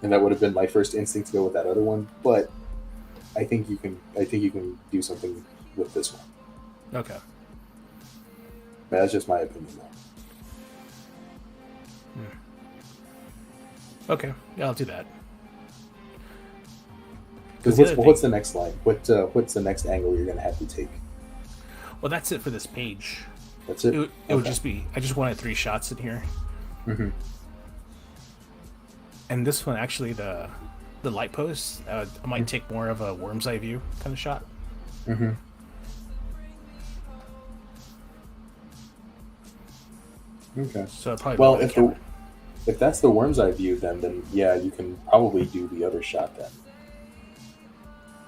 and that would have been my first instinct to go with that other one. But I think you can do something with this one. Okay. But that's just my opinion, though. Okay. Yeah, I'll do that. Because the other what's the next line? What's the next angle you're gonna have to take? Well, that's it for this page. That's it. It would just be. I just wanted 3 shots in here, Mm-hmm. and this one actually the light post. I might take more of a worm's eye view kind of shot. Mm-hmm. Okay. So I'd probably Well, move the camera. if that's the worm's eye view, then yeah, you can probably do the other shot then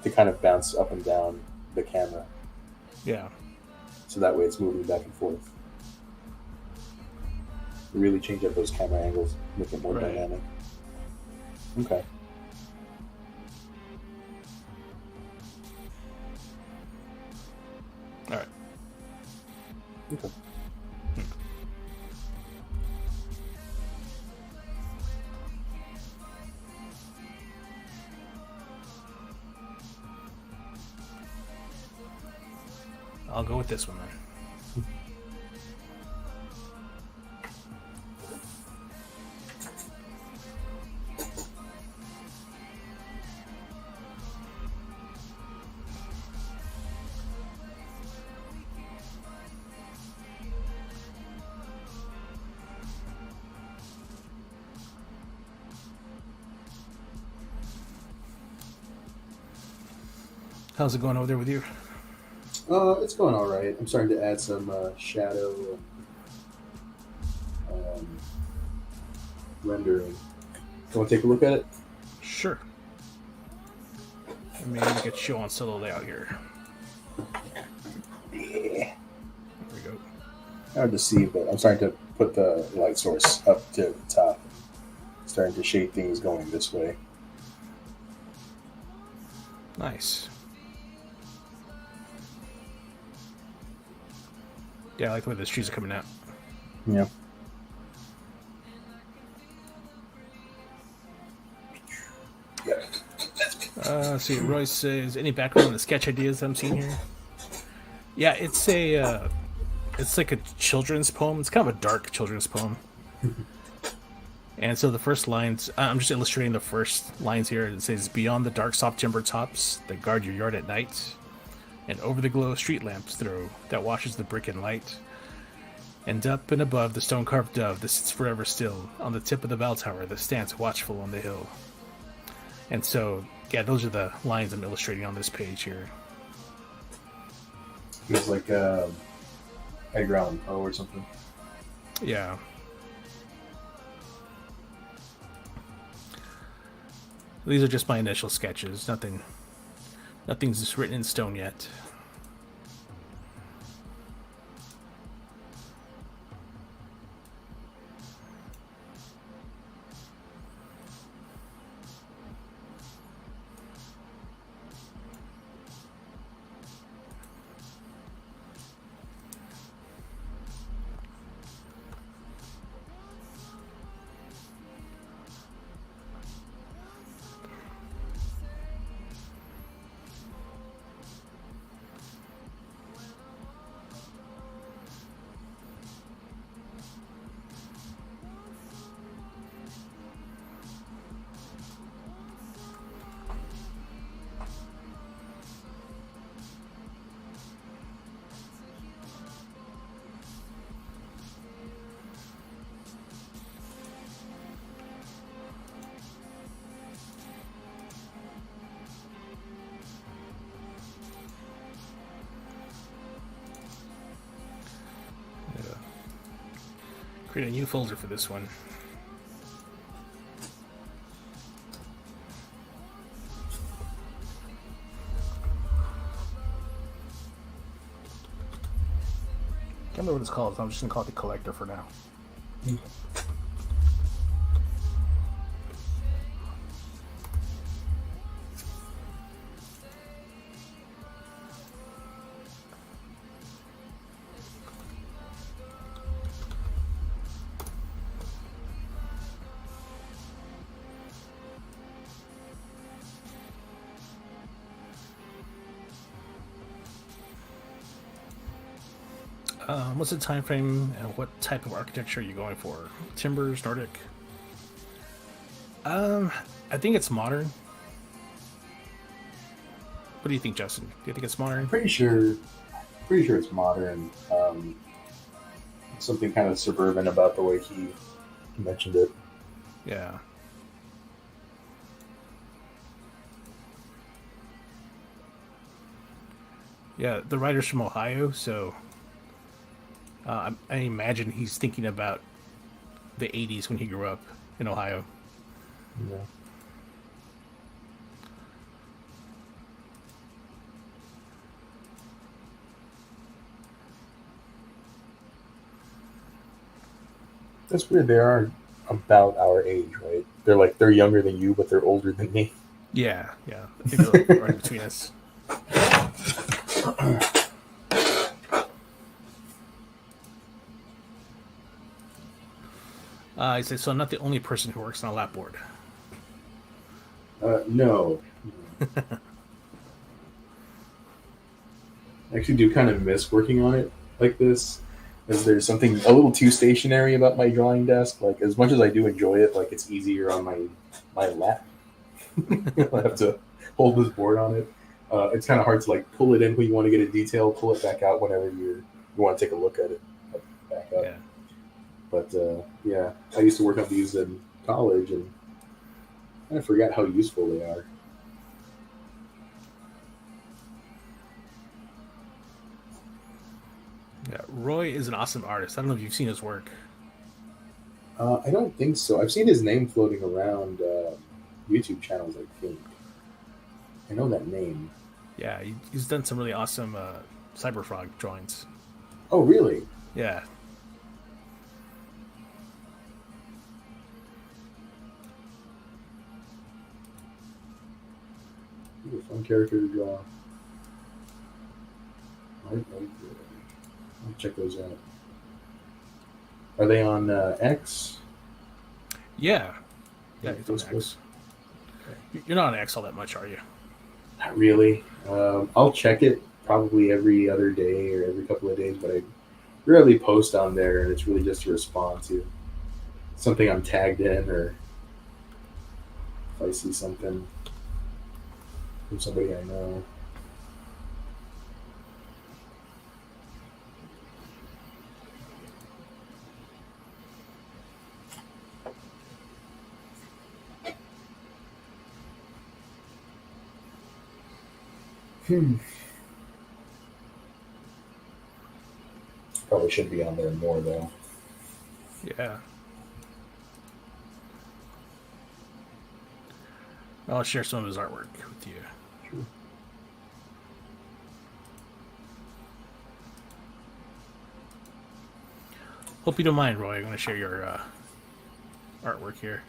to kind of bounce up and down the camera, Yeah. so that way it's moving back and forth. Really change up those camera angles, make it more Right. dynamic. Okay. All right. Okay. I'll go with this one then. How's it going over there with you? It's going all right. I'm starting to add some shadow and rendering. You want to take a look at it? Sure. Maybe we could show on solo layout here. Yeah. There we go. Hard to see, but I'm starting to put the light source up to the top. Starting to shade things going this way. Nice. Yeah, I like the way the trees are coming out. Yeah. Let's see. Royce says, "Any background on the sketch ideas I'm seeing here?" Yeah, it's like a children's poem. It's kind of a dark children's poem. And so the first lines, I'm just illustrating the first lines here. It says, "Beyond the dark soft timber tops that guard your yard at night, and over the glow street lamps throw that washes the brick in light, and up and above the stone-carved dove that sits forever still on the tip of the bell tower that stands watchful on the hill." And so, yeah, those are the lines I'm illustrating on this page here. Feels like Edgar Allan Poe or something. Yeah. These are just my initial sketches. Nothing's just written in stone yet. Create a new folder for this one. Can't remember what it's called, so I'm just gonna call it the collector for now. What's the time frame and what type of architecture are you going for? Timbers, Nordic? I think it's modern. What do you think, Justin? Do you think it's modern? Pretty sure it's modern. Something kind of suburban about the way he mentioned it. Yeah. Yeah, the writer's from Ohio, so I imagine he's thinking about the 80s when he grew up in Ohio. Yeah. That's weird. They are about our age, right? They're younger than you, but they're older than me. Yeah, yeah. I think they're right between us. I say, so I'm not the only person who works on a lap board. No. I actually do kind of miss working on it like this, as there's something a little too stationary about my drawing desk. Like, as much as I do enjoy it, like, it's easier on my lap. I have to hold this board on it. It's kind of hard to like pull it in when you want to get a detail, pull it back out whenever you want to take a look at it, like, back up. Yeah. But yeah, I used to work on these in college, and I forgot how useful they are. Yeah, Roy is an awesome artist. I don't know if you've seen his work. I don't think so. I've seen his name floating around YouTube channels, I think. I know that name. Yeah, he's done some really awesome Cyberfrog drawings. Oh, really? Yeah. He's a fun character to draw. I'll check those out. Are they on X? Yeah. Yeah, Yeah, he's on Facebook. X. You're not on X all that much, are you? Not really. I'll check it probably every other day or every couple of days, but I rarely post on there, and it's really just to respond to something I'm tagged in, or if I see something from somebody I know. Probably should be on there more though. Yeah. I'll share some of his artwork with you. Sure. Hope you don't mind, Roy. I'm going to share your artwork here.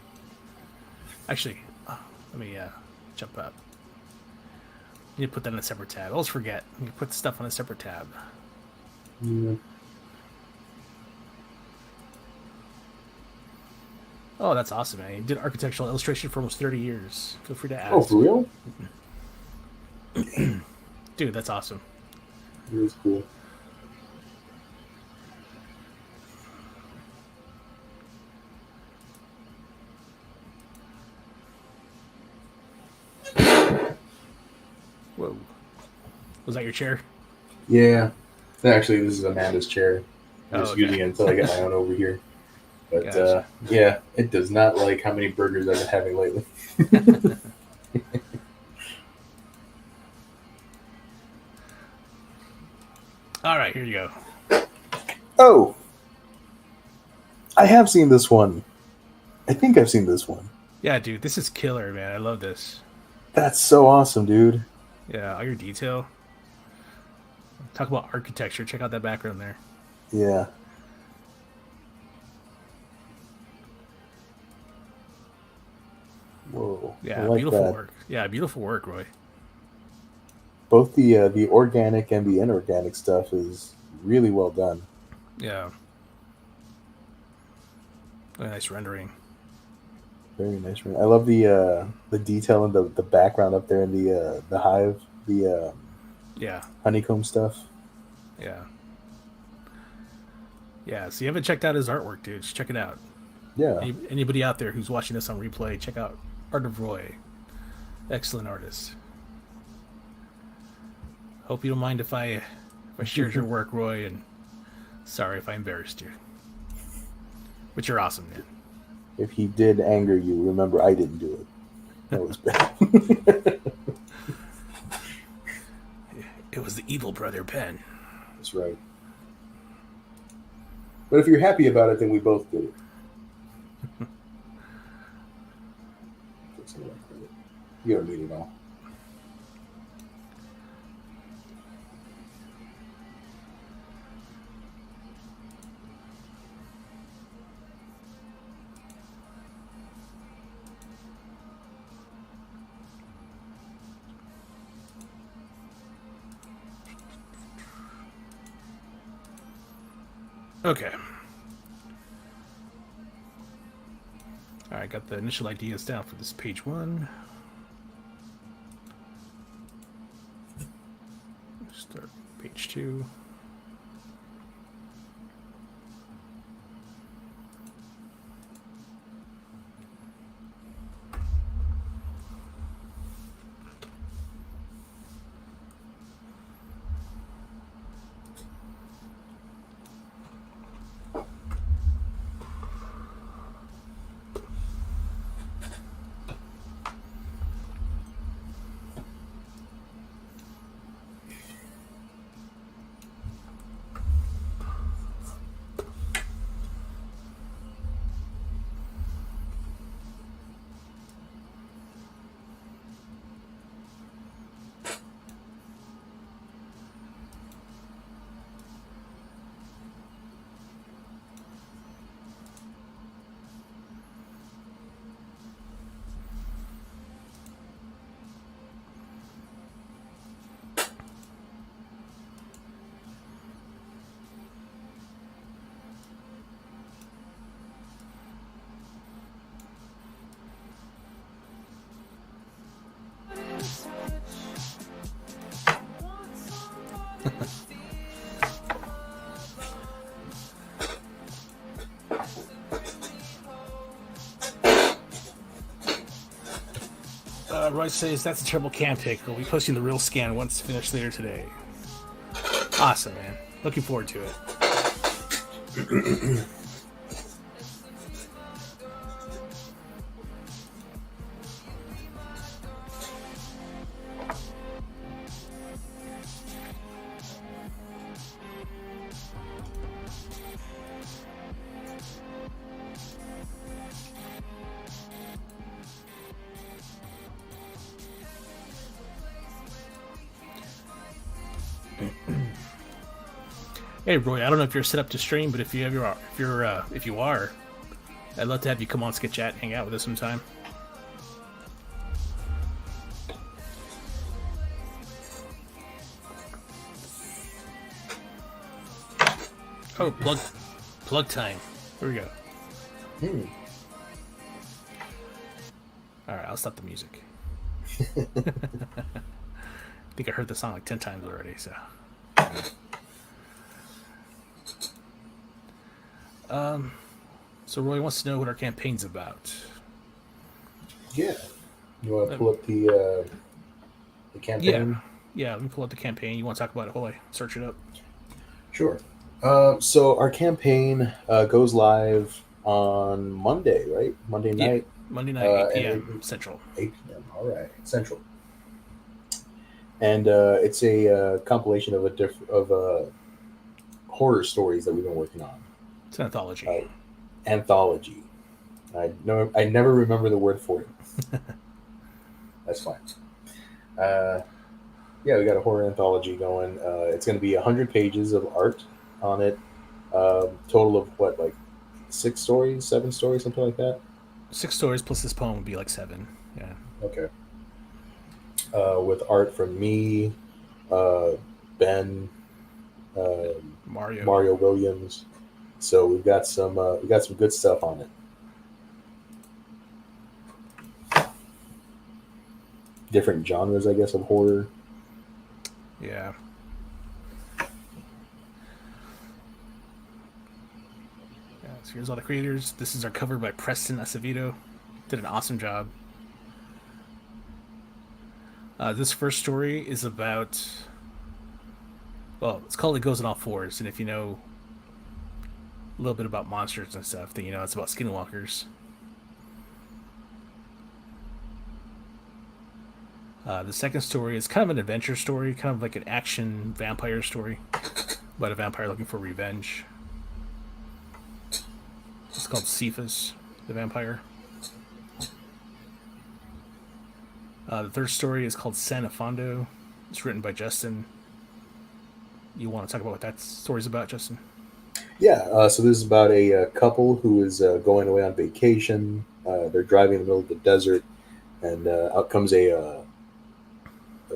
Actually, let me jump up. You need to put that in a separate tab. I always forget. You put stuff on a separate tab. Yeah. Oh, that's awesome, man. You did architectural illustration for almost 30 years. Feel free to ask. Oh, for real? Dude, that's awesome. It was cool. Whoa. Was that your chair? Yeah. Actually, this is Amanda's chair. I'm Oh, just okay. using it until I get my own over here. But Gotcha. yeah, it does not like how many burgers I've been having lately. All right, here you go. Oh, I have seen this one. I think I've seen this one. Yeah, dude, this is killer, man. I love this. That's so awesome, dude. Yeah, all your detail. Talk about architecture. Check out that background there. Yeah. Whoa. Yeah, I like beautiful that. work. Yeah, beautiful work, Roy. Both the organic and the inorganic stuff is really well done. Yeah. Really nice rendering. Very nice. I love the detail in the background up there in the hive, the Yeah, honeycomb stuff. yeah. Yeah, so you haven't checked out his artwork, dude. Just check it out. Yeah. Anybody out there who's watching this on replay, check out Art of Roy. Excellent artist. Hope you don't mind if I shared your work, Roy, and sorry if I embarrassed you. But you're awesome, man. If he did anger you, remember I didn't do it. That was bad. It was the evil brother Ben. That's right. But if you're happy about it, then we both did it. You don't need it all. Okay. Alright, got the initial ideas down for this page 1. Start page 2. Royce says that's a terrible cam pick. We'll be posting the real scan once finished later today. Awesome, man. Looking forward to it. Hey Roy, I don't know if you're set up to stream, but if you are, I'd love to have you come on Skit Chat, hang out with us sometime. Oh, plug time. Here we go. All right, I'll stop the music. I think I heard the song like 10 times already, so. So Roy wants to know what our campaign's about. Yeah. You want to pull up the campaign? Yeah, let me pull up the campaign. You want to talk about it while I search it up? Sure. So our campaign goes live on Monday, right? Monday night? Monday night, 8 p.m. Central. 8 p.m. All right. Central. And it's a compilation of horror stories that we've been working on. It's an anthology. Anthology. I never remember the word for it. That's fine. Yeah, we got a horror anthology going. It's going to be 100 pages of art on it. Total of what, like 6 stories, 7 stories, something like that? 6 stories plus this poem would be like 7. Yeah. Okay. With art from me, Ben, Mario Williams. So we've got some good stuff on it. Different genres, I guess, of horror. Yeah. So here's all the creators. This is our cover by Preston Acevedo. Did an awesome job. This first story is about. Well, it's called It Goes on All Fours, and if you know a little bit about monsters and stuff, then you know it's about skinwalkers. The second story is kind of an adventure story, kind of like an action vampire story, about a vampire looking for revenge. It's called Cephas, the vampire. The third story is called San Afondo. It's written by Justin. You want to talk about what that story's about, Justin? Yeah, so this is about a couple who is going away on vacation. They're driving in the middle of the desert, and out comes a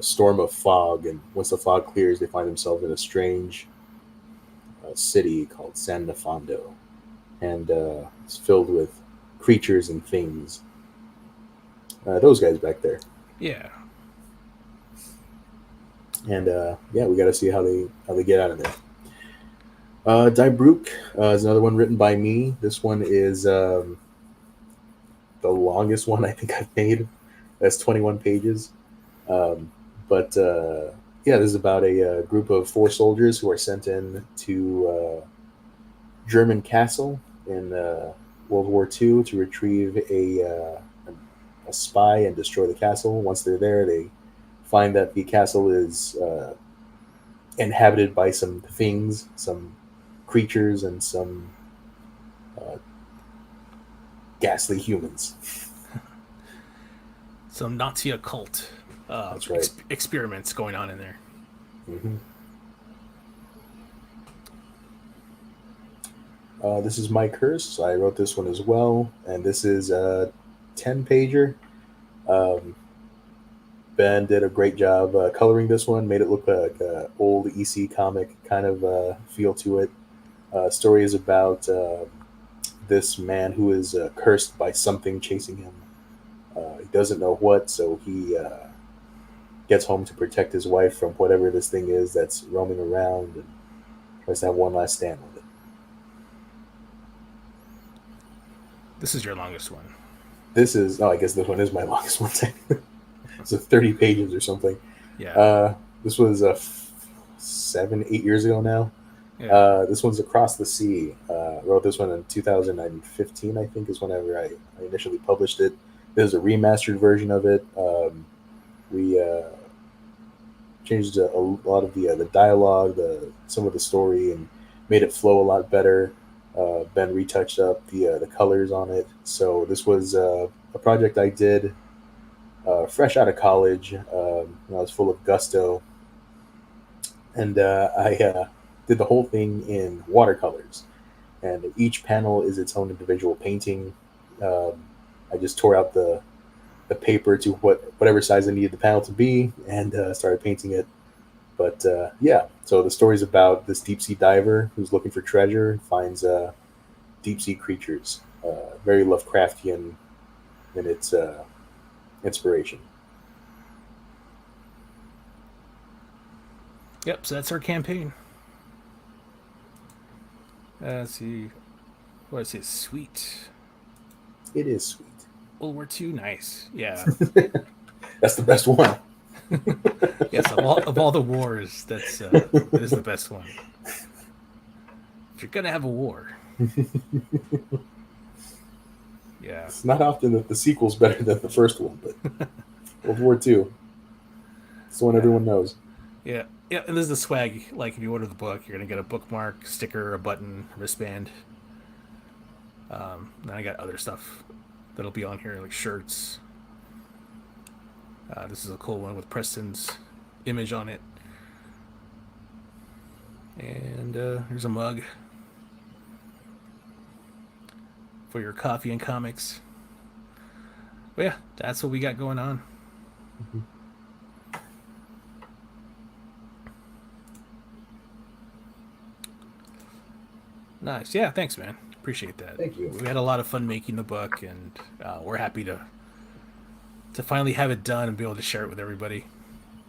storm of fog. And once the fog clears, they find themselves in a strange city called San Afondo, and it's filled with creatures and things. Those guys back there. Yeah. And yeah, we got to see how they get out of there. Die Brook is another one written by me. This one is the longest one I think I've made. That's 21 pages. But yeah, this is about a group of 4 soldiers who are sent in to German castle in World War II to retrieve a spy and destroy the castle. Once they're there, they find that the castle is inhabited by some things, some creatures, and some ghastly humans. Some Nazi occult That's right. experiments going on in there. Mm-hmm. This is My Curse. I wrote this one as well, and this is a 10-pager. Ben did a great job coloring this one, made it look like an old EC comic kind of feel to it. Story is about this man who is cursed by something chasing him. He doesn't know what, so he gets home to protect his wife from whatever this thing is that's roaming around, and tries to have one last stand with it. This is your longest one. This is, I guess this one is my longest one. So 30 pages or something. Yeah. This was 7-8 years ago now. Yeah. This one's Across the Sea. Wrote this one in 2015, I think, is whenever I initially published it. There's a remastered version of it. We changed a lot of the dialogue, some of the story, and made it flow a lot better. Ben retouched up the colors on it. So this was a project I did fresh out of college. I was full of gusto, and I did the whole thing in watercolors. And each panel is its own individual painting. I just tore out the paper to whatever size I needed the panel to be, and started painting it. But yeah, so the story's about this deep sea diver who's looking for treasure and finds deep sea creatures. Very Lovecraftian in its inspiration. Yep, so that's our campaign. Let's see. What is it? Sweet. It is sweet. World War II? Nice. Yeah. That's the best one. Yes, of all the wars, that is the best one. If you're going to have a war. Yeah. It's not often that the sequel's better than the first one, but World War II. It's the one everyone knows. Yeah. Yeah, and this is the swag. Like, if you order the book, you're going to get a bookmark, sticker, a button, wristband. Then I got other stuff that'll be on here, like shirts. This is a cool one with Preston's image on it. And here's a mug for your coffee and comics. But yeah, that's what we got going on. Mm-hmm. Nice. Yeah, thanks, man. Appreciate that. Thank you. We had a lot of fun making the book, and we're happy to finally have it done and be able to share it with everybody.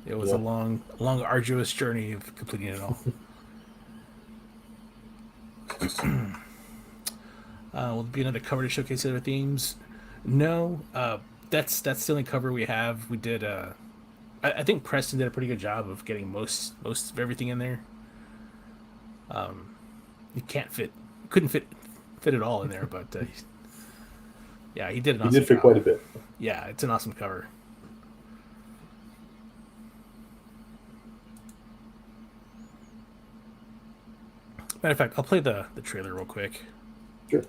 It was a long, arduous journey of completing it all. Will there be another cover to showcase other themes? No. That's the only cover we have. We did. I think Preston did a pretty good job of getting most of everything in there. You couldn't fit it all in there, but yeah, he did an He awesome did fit job. quite a bit. Yeah, it's an awesome cover. Matter of fact, I'll play the trailer real quick. Sure.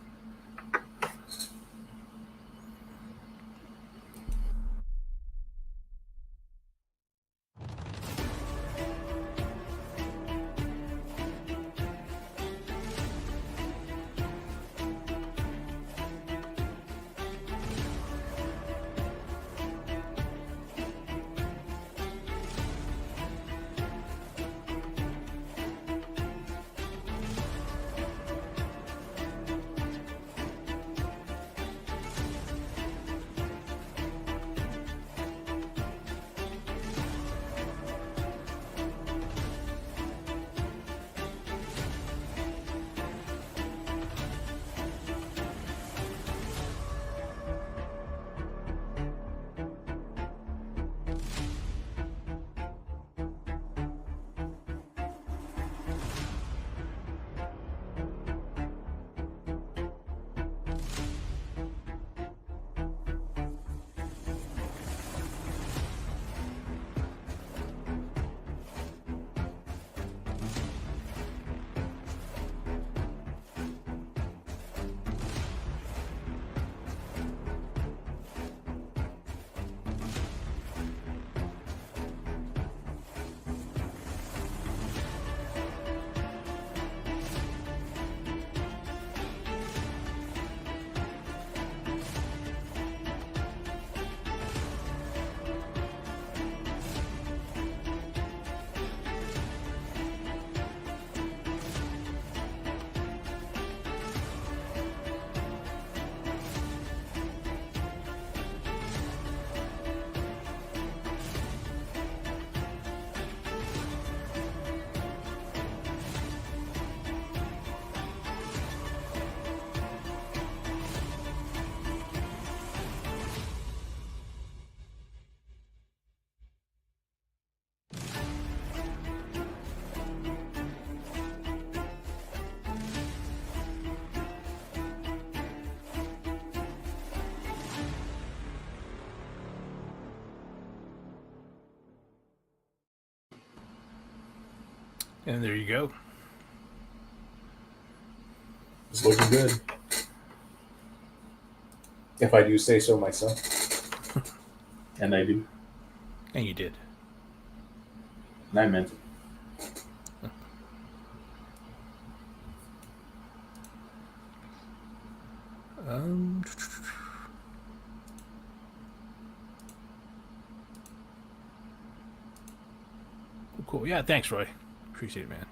And there you go. It's looking good. If I do say so myself. And I do. And you did. And I meant it. Um, cool. Yeah, thanks, Roy. Appreciate it, man.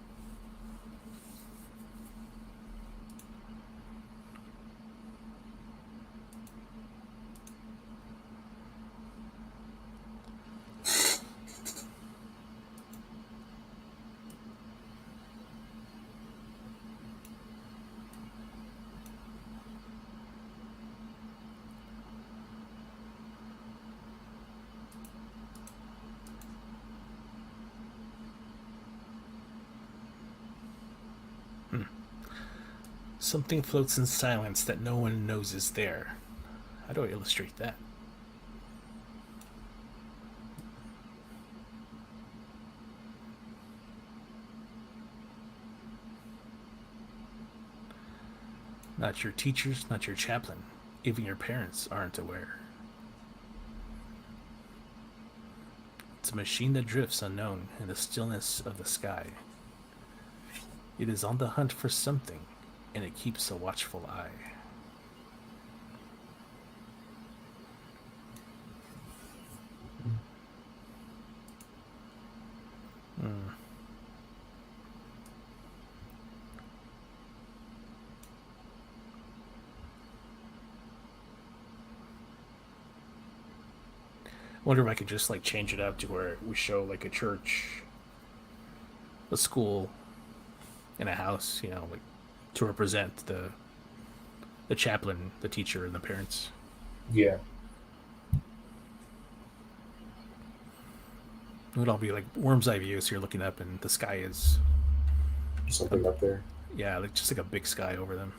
Something floats in silence that no one knows is there. How do I illustrate that? Not your teachers, not your chaplain. Even your parents aren't aware. It's a machine that drifts unknown in the stillness of the sky. It is on the hunt for something, and it keeps a watchful eye. I wonder if I could just like change it up to where we show like a church, a school, and a house, like to represent the chaplain, the teacher, and the parents. Yeah. It would all be like worm's eye view, so you're looking up and the sky is, Something up there. yeah, like just like a big sky over them.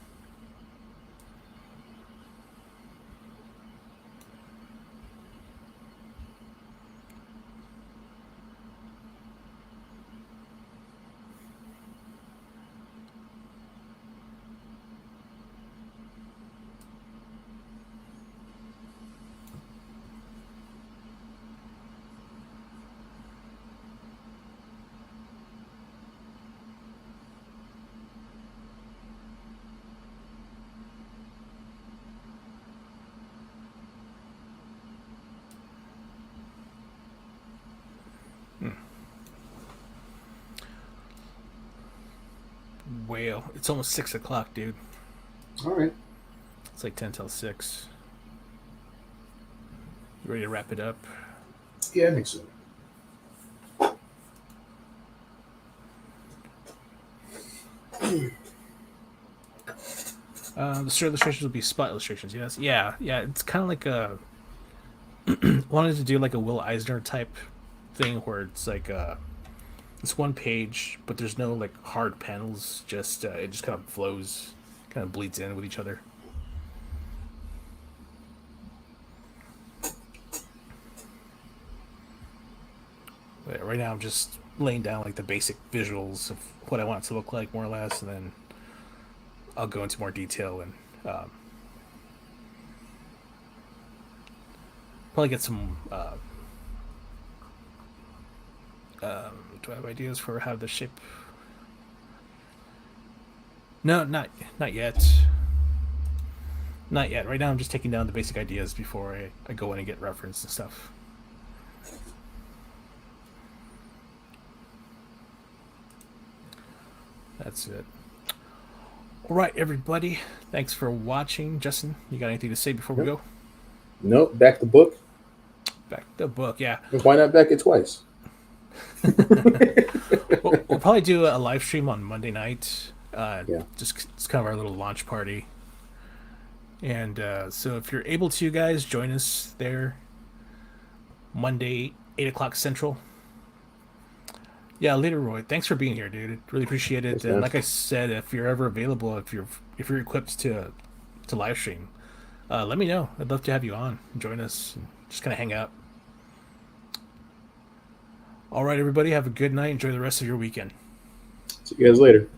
Whale. It's almost 6 o'clock, dude. All right. It's like 10 till 6. You ready to wrap it up? Yeah, I think so. The story illustrations will be spot illustrations. Yes. Yeah. Yeah. It's kind of like a wanted to do like a Will Eisner type thing where it's like it's one page, but there's no like hard panels. Just it just kind of flows, kind of bleeds in with each other. But right now, I'm just laying down like the basic visuals of what I want it to look like, more or less, and then I'll go into more detail and probably get some. Do I have ideas for how the shape? No, not yet. Not yet. Right now, I'm just taking down the basic ideas before I go in and get reference and stuff. That's it. All right, everybody. Thanks for watching. Justin, you got anything to say before we go? Nope. Back the book. Back the book, yeah. Why not back it twice? We'll probably do a live stream on Monday night. Yeah. Just it's kind of our little launch party. And so if you're able to, guys, join us there Monday, 8 o'clock Central. Yeah, later, Roy. Thanks for being here, dude. Really appreciate it. Thanks, And man. like I said, if you're ever available, if you're equipped to live stream, let me know. I'd love to have you on. Join us. And just kind of hang out. All right, everybody. Have a good night. Enjoy the rest of your weekend. See you guys later.